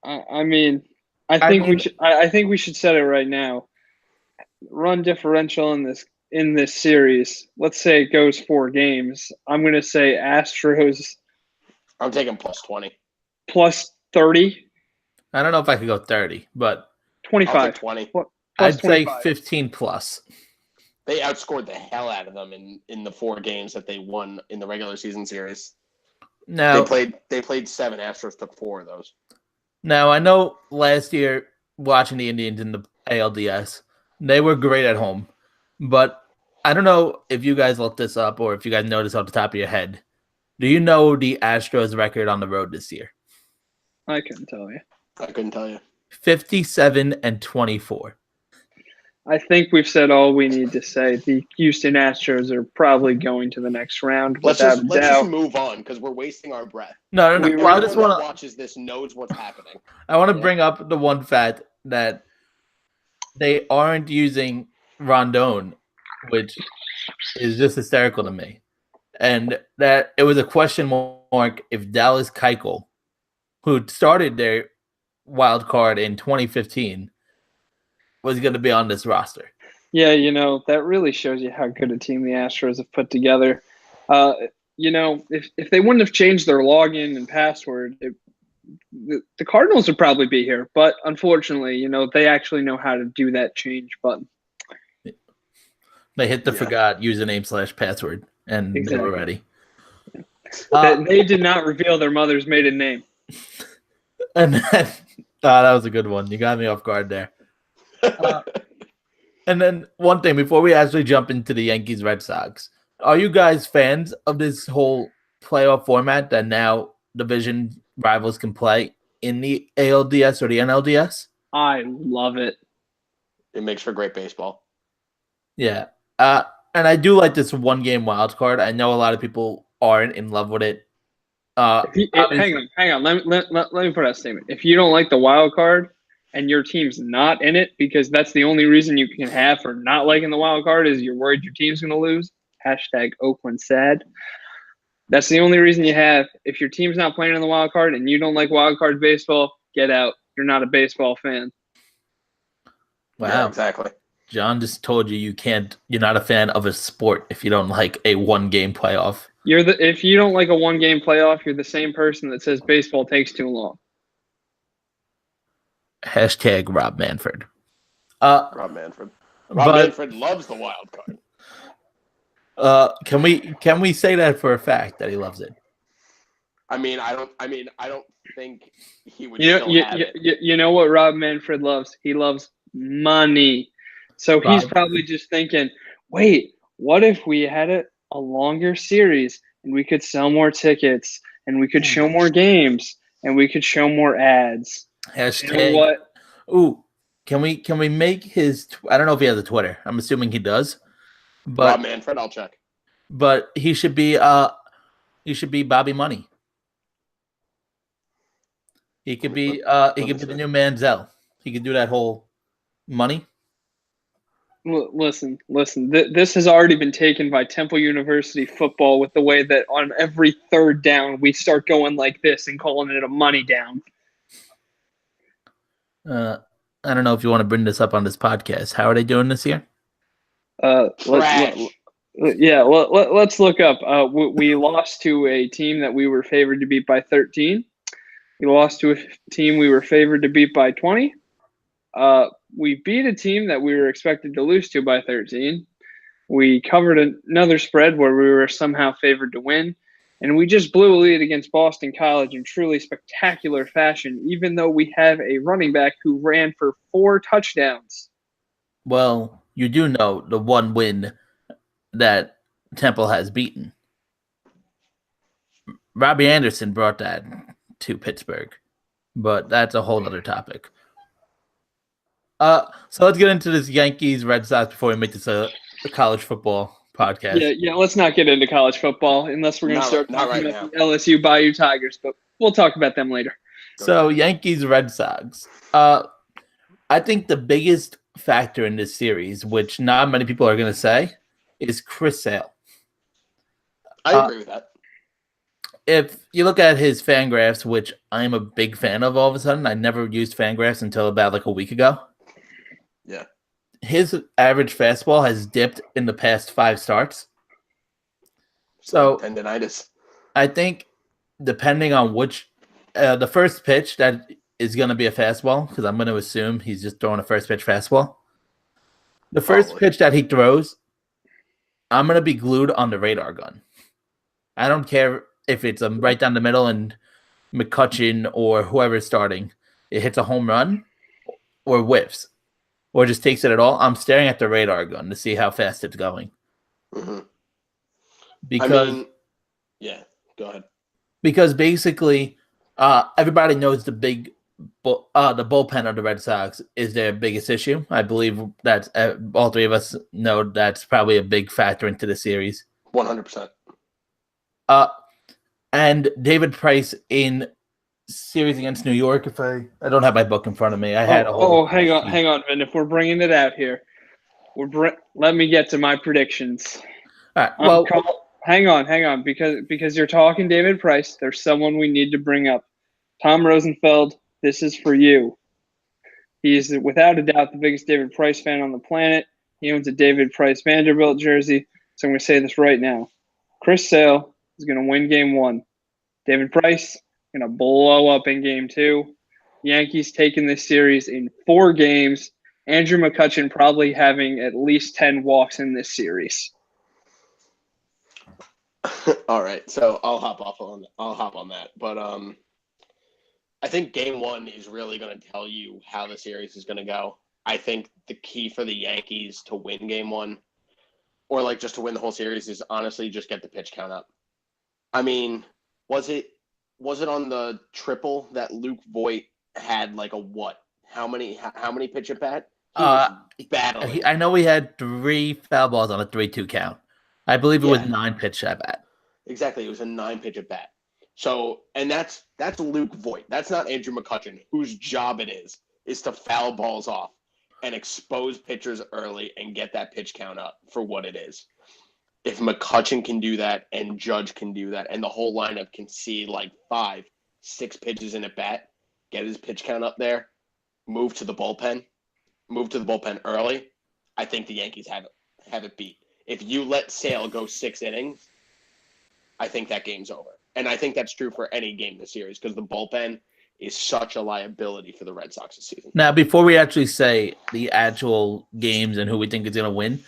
I mean, I think we should set it right now. Run differential in this series. Let's say it goes 4 games. I'm going to say Astros I'm taking plus 20. plus 30. I don't know if I could go 30, but 25. I'll take 20. Plus I'd 25. say 15 plus. They outscored the hell out of them in the 4 games that they won in the regular season series. Now They played 7. Astros took 4 of those. Now, I know last year, watching the Indians in the ALDS, they were great at home. But I don't know if you guys looked this up or if you guys know this off the top of your head. Do you know the Astros record on the road this year? I couldn't tell you. I couldn't tell you. 57-24. I think we've said all we need to say. The Houston Astros are probably going to the next round Let's without a just doubt. move on because we're wasting our breath. No. We Well, I Everyone just that want to. watches this knows what's happening. I want to bring up the one fact that they aren't using Rondon, which is just hysterical to me. And that it was a question mark if Dallas Keuchel, who started their wild card in 2015, was going to be on this roster. Yeah, that really shows you how good a team the Astros have put together. If they wouldn't have changed their login and password, the Cardinals would probably be here. But unfortunately, they actually know how to do that change button. They hit the forgot username/password, and they were ready. They did not reveal their mother's maiden name. And then, that was a good one. You got me off guard there. And then one thing before we actually jump into the Yankees Red Sox, are you guys fans of this whole playoff format that now division rivals can play in the ALDS or the NLDS? I love it. It makes for great baseball. Yeah. And I do like this 1-game wild card. I know a lot of people aren't in love with it. Hang on. Let me put out a statement. If you don't like the wild card and your team's not in it, because that's the only reason you can have for not liking the wild card is you're worried your team's going to lose. #Oakland sad. That's the only reason you have. If your team's not playing in the wild card and you don't like wild card baseball, get out. You're not a baseball fan. Wow. Yeah, exactly. John just told you're not a fan of a sport if you don't like a 1-game playoff. If you don't like a 1-game playoff, you're the same person that says baseball takes too long. #Rob Manfred. Rob Manfred. Manfred loves the wild card. Can we say that for a fact that he loves it? I don't think he would have it. You know what Rob Manfred loves? He loves money. So he's probably just thinking, wait, what if we had a longer series and we could sell more tickets and we could show more games and we could show more ads? You know what? Ooh, can we make his? I don't know if he has a Twitter. I'm assuming he does. But Rob Manfred, I'll check. But he should be Bobby Money. He could be the new Manziel. He could do that whole money. Listen. This has already been taken by Temple University football with the way that on every 3rd down we start going like this and calling it a money down. I don't know if you want to bring this up on this podcast. How are they doing this year? Let's look up. We lost to a team that we were favored to beat by 13. We lost to a team we were favored to beat by 20. We beat a team that we were expected to lose to by 13. We covered another spread where we were somehow favored to win. And we just blew a lead against Boston College in truly spectacular fashion, even though we have a running back who ran for 4 touchdowns. Well, you do know the one win that Temple has beaten. Robbie Anderson brought that to Pittsburgh, but that's a whole other topic. So let's get into this Yankees Red Sox before we make this a college football podcast. Yeah. Let's not get into college football unless we're going to start talking about the LSU Bayou Tigers, but we'll talk about them later. So Yankees Red Sox. I think the biggest factor in this series, which not many people are going to say, is Chris Sale. I agree with that. If you look at his Fangraphs, which I'm a big fan of all of a sudden, I never used Fangraphs until about like a week ago. Yeah. His average fastball has dipped in the past 5 starts. So tendinitis. I think depending on which the first pitch that is going to be a fastball, because I'm going to assume he's just throwing a first pitch fastball. The first pitch that he throws, I'm going to be glued on the radar gun. I don't care if it's right down the middle and McCutchen or whoever's starting, it hits a home run or whiffs or just takes it at all. I'm staring at the radar gun to see how fast it's going. Mm-hmm. Because, go ahead. Because basically, everybody knows the bullpen of the Red Sox is their biggest issue. I believe that's all 3 of us know that's probably a big factor into the series. 100%. And David Price in series against New York. If I don't have my book in front of me, I had hang on, Vin. If we're bringing it out here, let me get to my predictions. All right. Well, hang on, because you're talking David Price. There's someone we need to bring up. Tom Rosenfeld. This is for you. He is without a doubt the biggest David Price fan on the planet. He owns a David Price Vanderbilt jersey. So I'm going to say this right now. Chris Sale is going to win game 1. David Price going to blow up in game 2. Yankees taking this series in 4 games. Andrew McCutchen probably having at least 10 walks in this series. All right, so I'll hop on that. But I think game 1 is really going to tell you how the series is going to go. I think the key for the Yankees to win game 1, or like just to win the whole series, is honestly just get the pitch count up. I mean, was it on the triple that Luke Voigt had like a what? How many pitch at bat? Battling. I know we had 3 foul balls on a 3-2 count. I believe it was 9 pitch at bat. Exactly, it was a 9 pitch at bat. So, and that's Luke Voigt. That's not Andrew McCutchen, whose job it is to foul balls off and expose pitchers early and get that pitch count up for what it is. If McCutchen can do that and Judge can do that and the whole lineup can see like 5, 6 pitches in at bat, get his pitch count up there, move to the bullpen early, I think the Yankees have it beat. If you let Sale go 6 innings, I think that game's over. And I think that's true for any game this series because the bullpen is such a liability for the Red Sox this season. Now, before we actually say the actual games and who we think is going to win,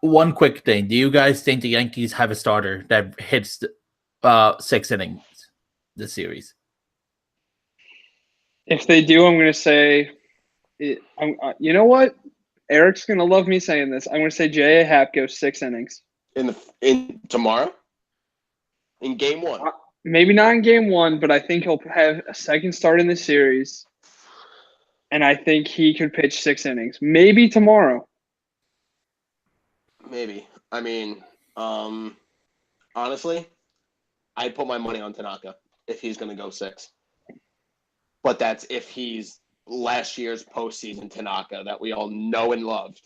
one quick thing. Do you guys think the Yankees have a starter that hits 6 innings this series? If they do, I'm going to say, you know what? Eric's going to love me saying this. I'm going to say J.A. Happ goes 6 innings. In tomorrow? In game 1? Maybe not in game 1, but I think he'll have a second start in the series. And I think he could pitch 6 innings. Maybe tomorrow. Maybe. I mean, honestly, I'd put my money on Tanaka if he's going to go 6. But that's if he's last year's postseason Tanaka that we all know and loved.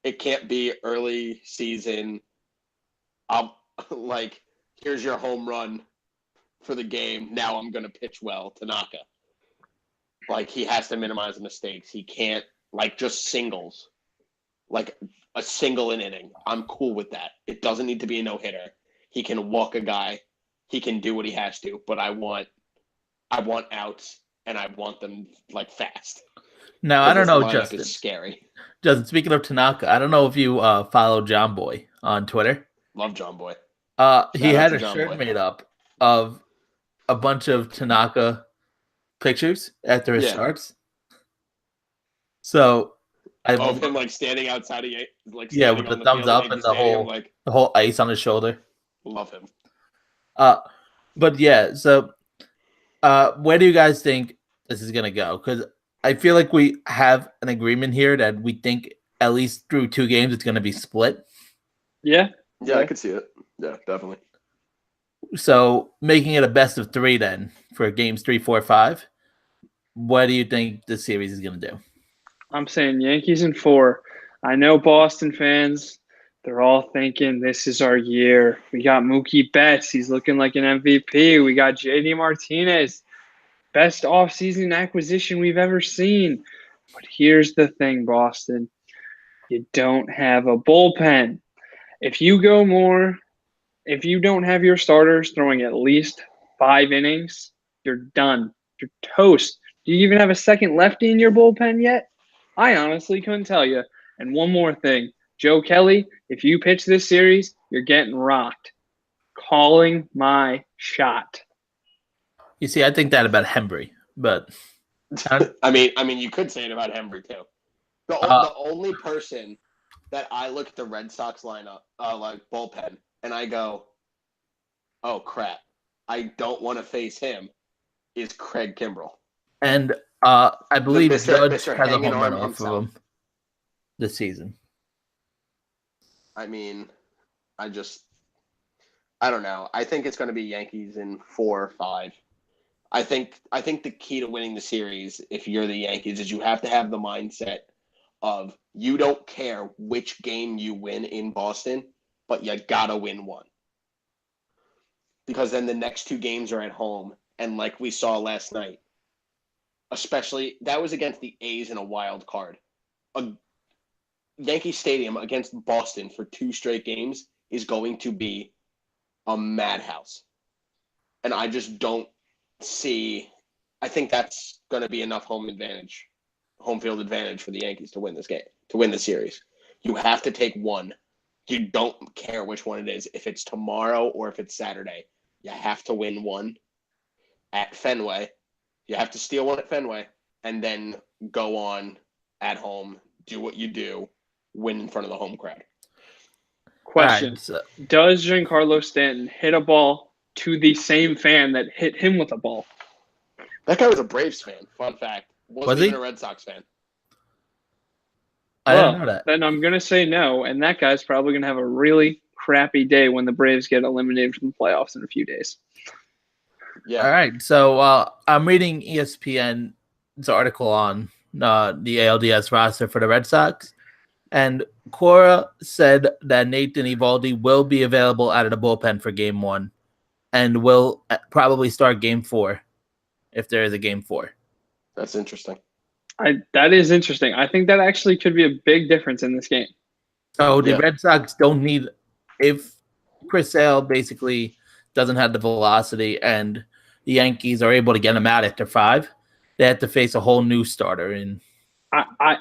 It can't be early season. Here's your home run for the game. Now I'm going to pitch well, Tanaka. Like, he has to minimize the mistakes. He can't, like, just singles. Like, a single an inning. I'm cool with that. It doesn't need to be a no-hitter. He can walk a guy. He can do what he has to. But I want outs, and I want them, like, fast. Now, I don't know, This lineup Justin. is scary. Justin, speaking of Tanaka, I don't know if you follow John Boy on Twitter. Love John Boy. He had a John shirt Boy. made up of a bunch of Tanaka pictures after his starts. So, of him like standing outside of like with the thumbs up and the whole ice on his shoulder. Love him. But yeah, so where do you guys think this is gonna go? Because I feel like we have an agreement here that we think at least through 2 games it's gonna be split. Yeah, I could see it. Yeah, definitely. So making it a best of 3 then for games 3, 4, 5. What do you think the series is gonna do? I'm saying Yankees in 4. I know Boston fans, they're all thinking this is our year. We got Mookie Betts. He's looking like an MVP. We got JD Martinez. Best offseason acquisition we've ever seen. But here's the thing, Boston. You don't have a bullpen. If you don't have your starters throwing at least 5 innings, you're done. You're toast. Do you even have a second lefty in your bullpen yet? I honestly couldn't tell you. And one more thing. Joe Kelly, if you pitch this series, you're getting rocked. Calling my shot. You see, I think that about Hembry, but I mean, you could say it about Hembry too. The only person that I look at the Red Sox lineup, like bullpen, and I go, "Oh crap, I don't want to face him," is Craig Kimbrell. And I believe Judge has a home hanging run on off of him this season. I mean, I don't know. I think it's going to be Yankees in 4 or 5. I think the key to winning the series, if you're the Yankees, is you have to have the mindset of you don't care which game you win in Boston, but you gotta win one. Because then the next 2 games are at home, and like we saw last night, especially that was against the A's in a wild card. Yankee Stadium against Boston for 2 straight games is going to be a madhouse. And I just don't see – I think that's going to be enough home field advantage for the Yankees to win this game, to win the series. You have to take one. You don't care which one it is. If it's tomorrow or if it's Saturday, you have to win one at Fenway. You have to steal one at Fenway and then go on at home, do what you do, win in front of the home crowd. Question. Right, so, does Giancarlo Stanton hit a ball to the same fan that hit him with a ball? That guy was a Braves fan. Fun fact. Wasn't even a Red Sox fan. I didn't know that. Then I'm going to say no, and that guy's probably going to have a really crappy day when the Braves get eliminated from the playoffs in a few days. Yeah. All right, so I'm reading ESPN's article on the ALDS roster for the Red Sox, and Cora said that Nathan Eovaldi will be available out of the bullpen for Game 1 and will probably start Game 4 if there is a Game 4. That's interesting. That is interesting. I think that actually could be a big difference in this game. So the Red Sox don't need – if Chris Sale basically doesn't have the velocity and the Yankees are able to get him out after 5, they have to face a whole new starter. And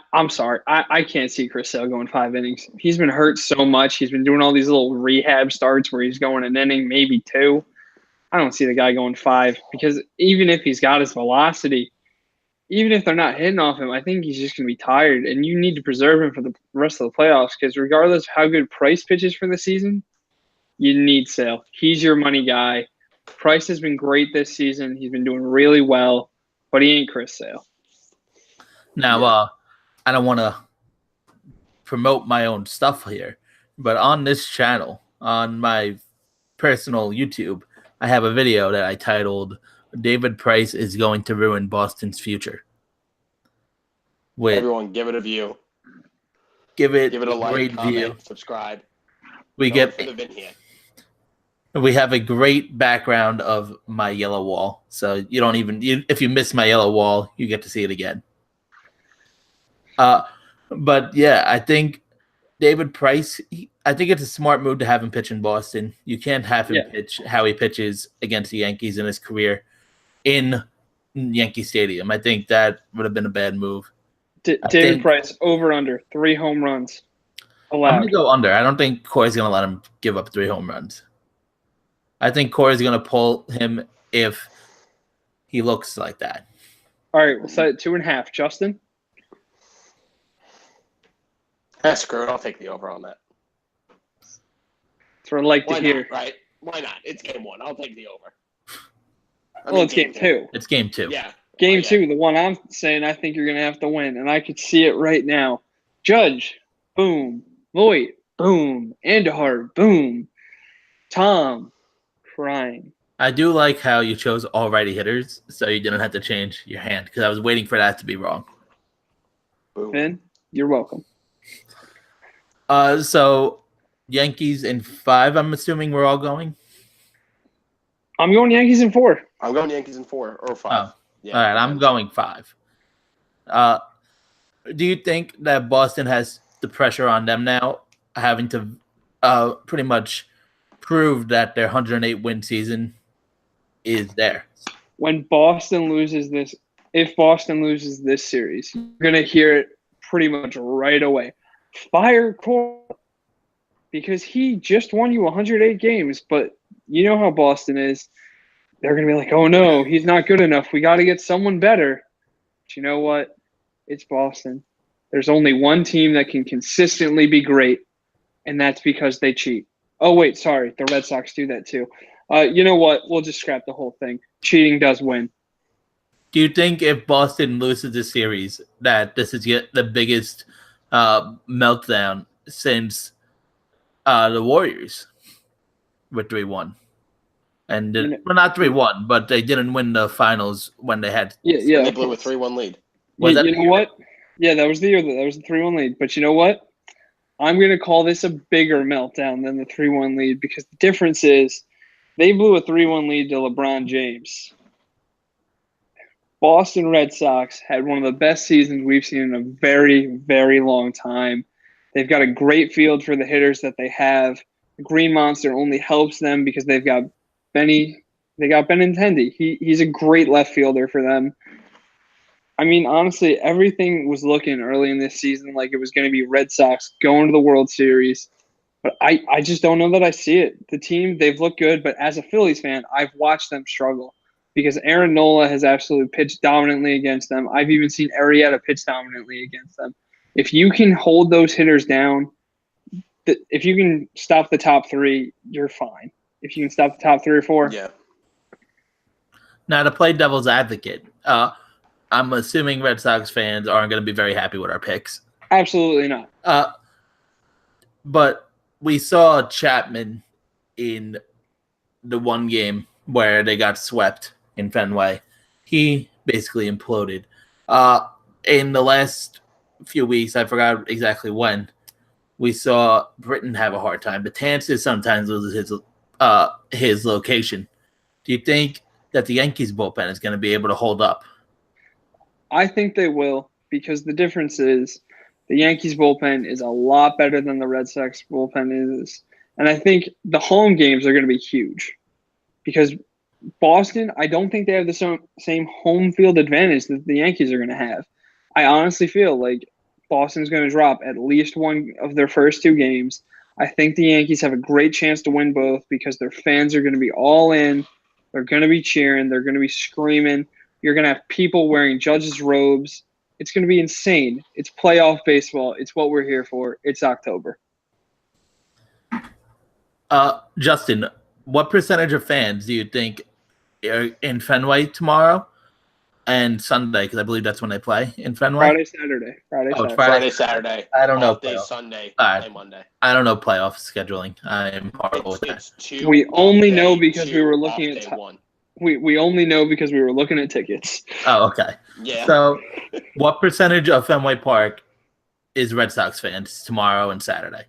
I'm sorry. I can't see Chris Sale going 5 innings. He's been hurt so much. He's been doing all these little rehab starts where he's going an inning, maybe 2. I don't see the guy going 5 because even if he's got his velocity, even if they're not hitting off him, I think he's just going to be tired. And you need to preserve him for the rest of the playoffs because regardless of how good Price pitches for the season, you need Sale. He's your money guy. Price has been great this season. He's been doing really well, but he ain't Chris Sale. Now, I don't want to promote my own stuff here, but on this channel, on my personal YouTube, I have a video that I titled David Price is going to ruin Boston's future. Everyone, give it a view. Give it a like, great comment, view. subscribe. We get for the vignette. We have a great background of my yellow wall, so you don't even if you miss my yellow wall, you get to see it again. But yeah, I think David Price. I think it's a smart move to have him pitch in Boston. You can't have him pitch how he pitches against the Yankees in his career in Yankee Stadium. I think that would have been a bad move. David Price over under 3 home runs allowed. I'm gonna go under. I don't think Corey's gonna let him give up 3 home runs. I think Corey's going to pull him if he looks like that. All right, we'll set it 2.5. Justin? Screw it. I'll take the over on that. That's what I like to hear. Not, right? Why not? It's game 1. I'll take the over. It's game 2. It's game 2. Yeah. Game 2, the one I'm saying I think you're going to have to win, and I could see it right now. Judge, boom. Voit, boom. Andahar, boom. Tom, crying. I do like how you chose all righty hitters, so you didn't have to change your hand because I was waiting for that to be wrong. Ben, you're welcome. So Yankees in 5. I'm assuming we're all going. I'm going Yankees in 4. I'm going Yankees in 4 or 5. Oh. Yeah, all right, I'm going 5. Do you think that Boston has the pressure on them now, having to pretty much prove that their 108-win season is there? When Boston loses this, if Boston loses this series, you're going to hear it pretty much right away. Fire Cole, because he just won you 108 games, but you know how Boston is. They're going to be like, oh, no, he's not good enough. We got to get someone better. But you know what? It's Boston. There's only one team that can consistently be great, and that's because they cheat. Oh, wait, sorry. The Red Sox do that too. You know what? We'll just scrap the whole thing. Cheating does win. Do you think if Boston loses this series that this is yet the biggest meltdown since the Warriors with 3-1? And well, not 3-1, but they didn't win the finals when they had. Yeah. They blew a 3-1 lead. You know what? Yeah, that was the year that was the 3-1 lead. But you know what? I'm going to call this a bigger meltdown than the 3-1 lead because the difference is they blew a 3-1 lead to LeBron James. Boston Red Sox had one of the best seasons we've seen in a very, very long time. They've got a great field for the hitters that they have. The Green Monster only helps them because they've got Benintendi. He's a great left fielder for them. I mean, honestly, everything was looking early in this season like it was going to be Red Sox going to the World Series. But I just don't know that I see it. The team, they've looked good, but as a Phillies fan, I've watched them struggle because Aaron Nola has absolutely pitched dominantly against them. I've even seen Arrieta pitch dominantly against them. If you can hold those hitters down, if you can stop the top 3, you're fine. If you can stop the top 3 or 4. Yeah. Now, to play devil's advocate, I'm assuming Red Sox fans aren't going to be very happy with our picks. Absolutely not. But we saw Chapman in the one game where they got swept in Fenway. He basically imploded. In the last few weeks, I forgot exactly when, we saw Britton have a hard time. Betances sometimes loses his location. Do you think that the Yankees bullpen is going to be able to hold up? I think they will because the difference is the Yankees bullpen is a lot better than the Red Sox bullpen is. And I think the home games are going to be huge because Boston, I don't think they have the same home field advantage that the Yankees are going to have. I honestly feel like Boston's going to drop at least one of their first 2 games. I think the Yankees have a great chance to win both because their fans are going to be all in. They're going to be cheering. They're going to be screaming. You're going to have people wearing judges' robes. It's going to be insane. It's playoff baseball. It's what we're here for. It's October. Justin, what percentage of fans do you think are in Fenway tomorrow and Sunday? Because I believe that's when they play in Fenway. Friday, Saturday. I don't know. Day Sunday. Right. Monday. I don't know playoff scheduling. I am horrible with that. We only know because we were looking at we only know because we were looking at tickets. Oh, okay. Yeah. So, what percentage of Fenway Park is Red Sox fans tomorrow and Saturday?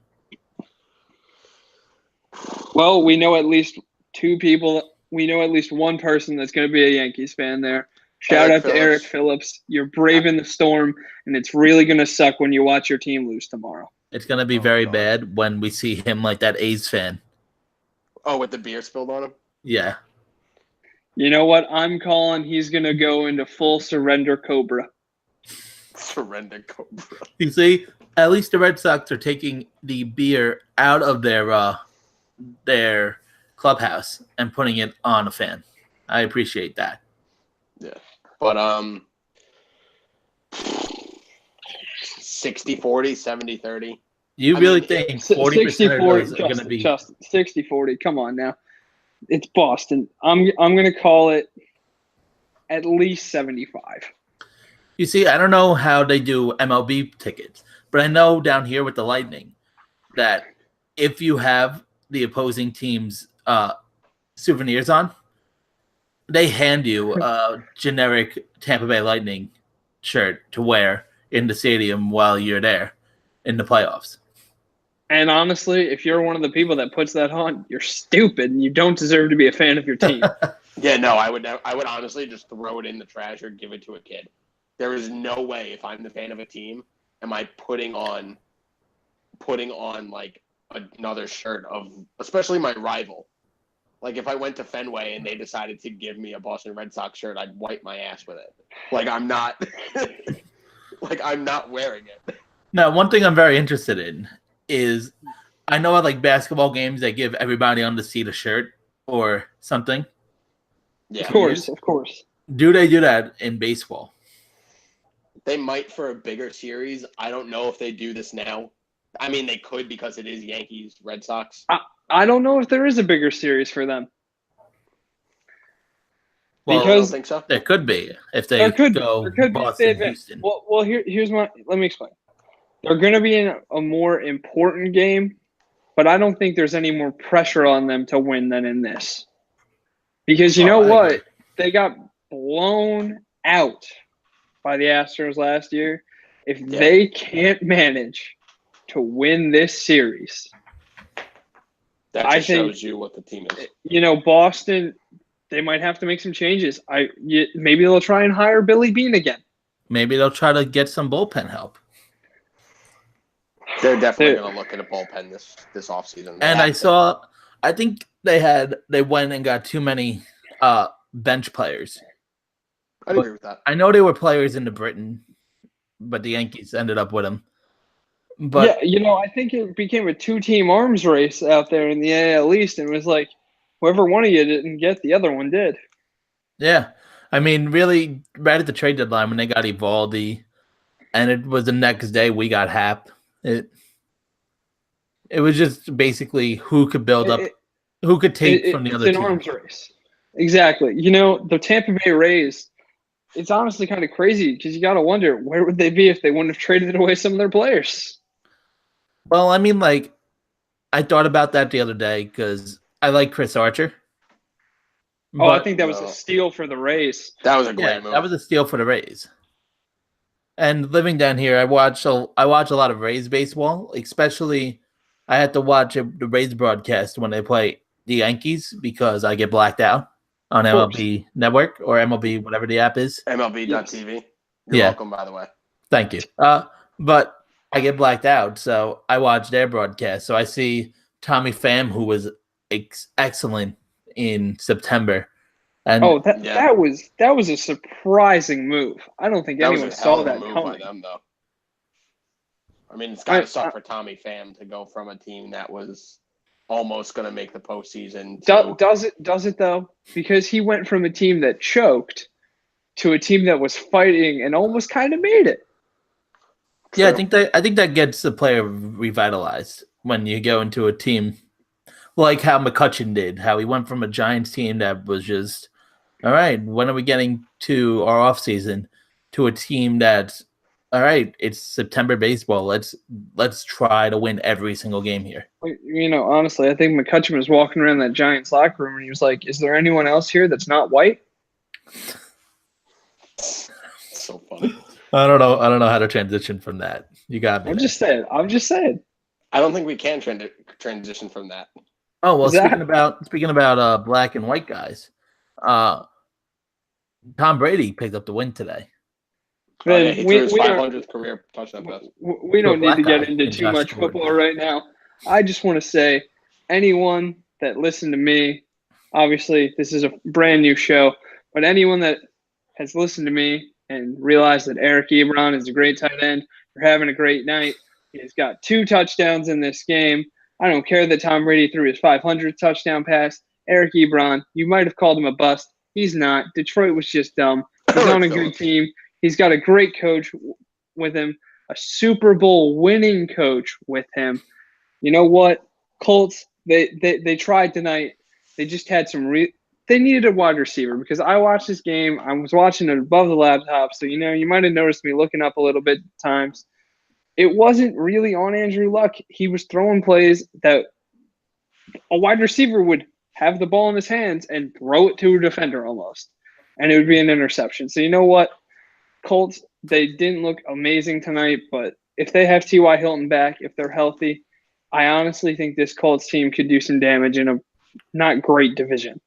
Well, we know at least two people. We know at least one person that's going to be a Yankees fan there. Shout out to Eric Phillips. You're braving the storm, and it's really going to suck when you watch your team lose tomorrow. It's going to be very bad when we see him like that A's fan. Oh, with the beer spilled on him? Yeah. You know what? I'm calling he's going to go into full surrender Cobra. Surrender Cobra. You see, at least the Red Sox are taking the beer out of their clubhouse and putting it on a fan. I appreciate that. Yeah. But 60-40, 70-30. You really think 40% of those are going to be 60-40? Come on now. It's Boston. I'm going to call it at least 75. You see, I don't know how they do MLB tickets, but I know down here with the Lightning that if you have the opposing team's souvenirs on, they hand you a generic Tampa Bay Lightning shirt to wear in the stadium while you're there in the playoffs. And honestly, if you're one of the people that puts that on, you're stupid and you don't deserve to be a fan of your team. Yeah, no, I would honestly just throw it in the trash or give it to a kid. There is no way, if I'm the fan of a team, am I putting on like another shirt of, especially my rival. Like if I went to Fenway and they decided to give me a Boston Red Sox shirt, I'd wipe my ass with it. Like I'm not wearing it. Now, one thing I'm very interested in is I know at like basketball games they give everybody on the seat a shirt or something. Yeah. Of course. Do they do that in baseball? They might for a bigger series. I don't know if they do this now. I mean, they could because it is Yankees, Red Sox. I don't know if there is a bigger series for them. Well, I don't think so. There could be if they go Boston, Houston. Well, let me explain. They're going to be in a more important game, but I don't think there's any more pressure on them to win than in this. Because you know what? Agree. They got blown out by the Astros last year. If they can't manage to win this series, that just shows you what the team is. You know, Boston, they might have to make some changes. Maybe they'll try and hire Billy Beane again. Maybe they'll try to get some bullpen help. They're definitely going to look at a bullpen this offseason. And I think they went and got too many bench players. I agree with that. I know they were players in the Britain, but the Yankees ended up with them. But yeah, you know, I think it became a two-team arms race out there in the AL East, and it was like whoever one of you didn't get, the other one did. Yeah, I mean, really, right at the trade deadline when they got Evaldi, and it was the next day we got Hap. It was just basically who could build up, who could take from the other team. It's an arms race. Exactly. You know, the Tampa Bay Rays, it's honestly kind of crazy because you got to wonder where would they be if they wouldn't have traded away some of their players. Well, I mean, like, I thought about that the other day because I like Chris Archer. Oh, I think that was a steal for the Rays. That was a great move. That was a steal for the Rays. And living down here, I watch a lot of Rays baseball. Especially, I had to watch the Rays broadcast when they play the Yankees because I get blacked out on MLB Network or MLB, whatever the app is. MLB.TV. You're welcome, by the way. Thank you. But I get blacked out, so I watch their broadcast. So I see Tommy Pham, who was excellent in September. And that was a surprising move. I don't think anyone saw that coming. By them, though. I mean, it's got to suck for Tommy Pham to go from a team that was almost going to make the postseason. Does it though? Because he went from a team that choked to a team that was fighting and almost kind of made it. Yeah, I think that gets the player revitalized when you go into a team like how McCutchen did, how he went from a Giants team that was just, all right, when are we getting to our offseason, to a team that's, all right, it's September baseball. Let's try to win every single game here. You know, honestly, I think McCutchen was walking around that Giants locker room and he was like, is there anyone else here that's not white? So funny. I don't know how to transition from that. You got me. I'm just saying. I don't think we can transition from that. Oh well, Zach? speaking about black and white guys, Tom Brady picked up the win today. Oh, yeah, Then he we, threw his we don't 500th career touchdown pass. we To a don't need black to get guy, into and too Josh much scored. football right now. I just want to say, anyone that listened to me, obviously this is a brand new show, but anyone that has listened to me and realized that Eric Ebron is a great tight end, you're having a great night. He's got 2 touchdowns in this game. I don't care that Tom Brady threw his 500th touchdown pass. Eric Ebron, you might have called him a bust. He's not. Detroit was just dumb. He's on a good team. He's got a great coach with him, a Super Bowl winning coach with him. You know what? Colts, they tried tonight. They just had they needed a wide receiver because I watched this game. I was watching it above the laptop, so you might have noticed me looking up a little bit at times. It wasn't really on Andrew Luck. He was throwing plays that a wide receiver would have the ball in his hands and throw it to a defender almost, and it would be an interception. So you know what? Colts, they didn't look amazing tonight, but if they have T.Y. Hilton back, if they're healthy, I honestly think this Colts team could do some damage in a not great division.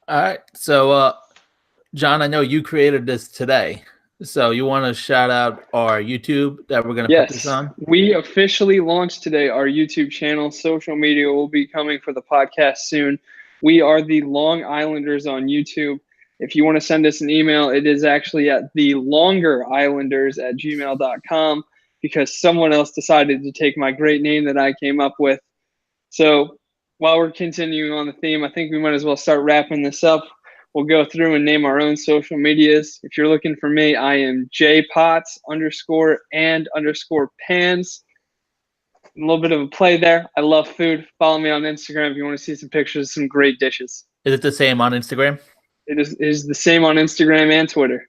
All right, so John, I know you created this today, so you want to shout out our YouTube that we're going to put this Yes, on? we officially launched today our YouTube channel. Social media will be coming for the podcast soon. We are the Long Islanders on YouTube. If you want to send us an email, it is actually at thelongerislanders@gmail.com because someone else decided to take my great name that I came up with. So while we're continuing on the theme, I think we might as well start wrapping this up. We'll go through and name our own social medias. If you're looking for me, I am jpots_and_pans. A little bit of a play there. I love food. Follow me on Instagram if you want to see some pictures of some great dishes. Is it the same on Instagram? It is the same on Instagram and Twitter.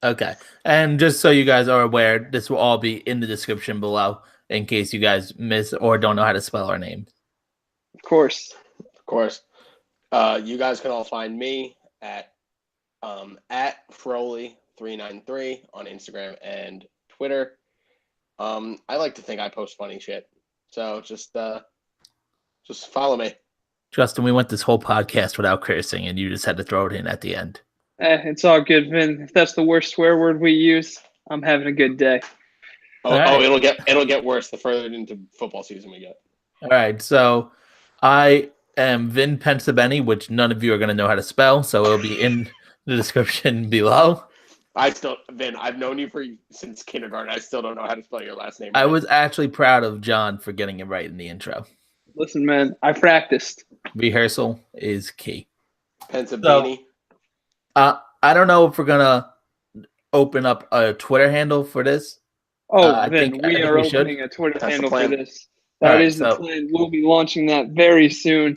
Okay. And just so you guys are aware, this will all be in the description below in case you guys miss or don't know how to spell our name. Of course. Of course. You guys can all find me at Froley393 on Instagram and Twitter. I like to think I post funny shit. So just follow me. Justin, we went this whole podcast without cursing, and you just had to throw it in at the end. It's all good, Vin. If that's the worst swear word we use, I'm having a good day. Oh, it'll get worse the further into football season we get. All right, so I am Vin Pensabeni, which none of you are going to know how to spell, so it'll be in the description below. Vin, I've known you since kindergarten. I still don't know how to spell your last name. I was actually proud of John for getting it right in the intro. Listen, man, I practiced. Rehearsal is key. Pensabeni. I don't know if we're going to open up a Twitter handle for this. Vin, we are opening a Twitter handle for this. That is the plan. We'll be launching that very soon.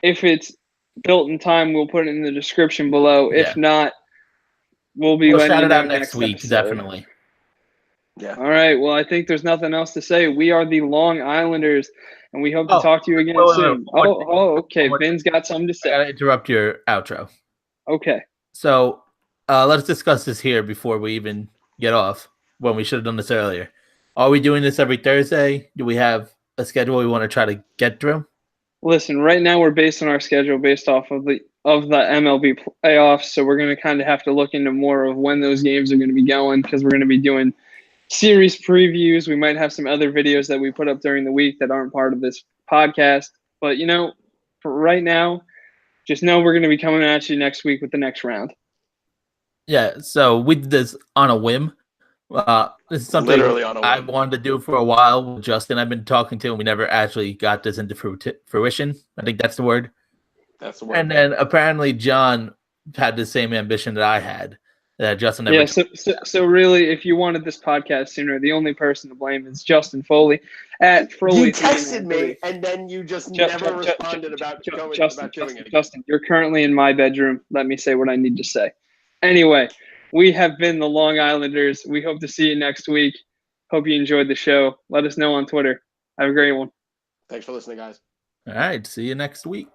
If it's built in time, we'll put it in the description below. Yeah. If not, we'll shout it out next week, episode. Definitely. Yeah. All right. Well, I think there's nothing else to say. We are the Long Islanders, and we hope to talk to you again soon. Okay. Vin's got something to say. I gotta interrupt your outro. Okay. So let's discuss this here before we even get off, when we should have done this earlier. Are we doing this every Thursday? Do we have a schedule we want to try to get through? Listen, right now we're based on our schedule based off of the MLB playoffs, so we're going to kind of have to look into more of when those games are going to be going because we're going to be doing series previews. We might have some other videos that we put up during the week that aren't part of this podcast. But, for right now, just know we're going to be coming at you next week with the next round. Yeah, so we did this on a whim. This is something I wanted to do for a while with Justin. I've been talking to, and we never actually got this into fruition. I think that's the word. That's the word. And then apparently John had the same ambition that I had. That Justin never. Yeah. So really, if you wanted this podcast sooner, the only person to blame is Justin Foley at Foley. You texted me, and then you just never responded about doing it. Justin, you're currently in my bedroom. Let me say what I need to say. Anyway. We have been the Long Islanders. We hope to see you next week. Hope you enjoyed the show. Let us know on Twitter. Have a great one. Thanks for listening, guys. All right. See you next week.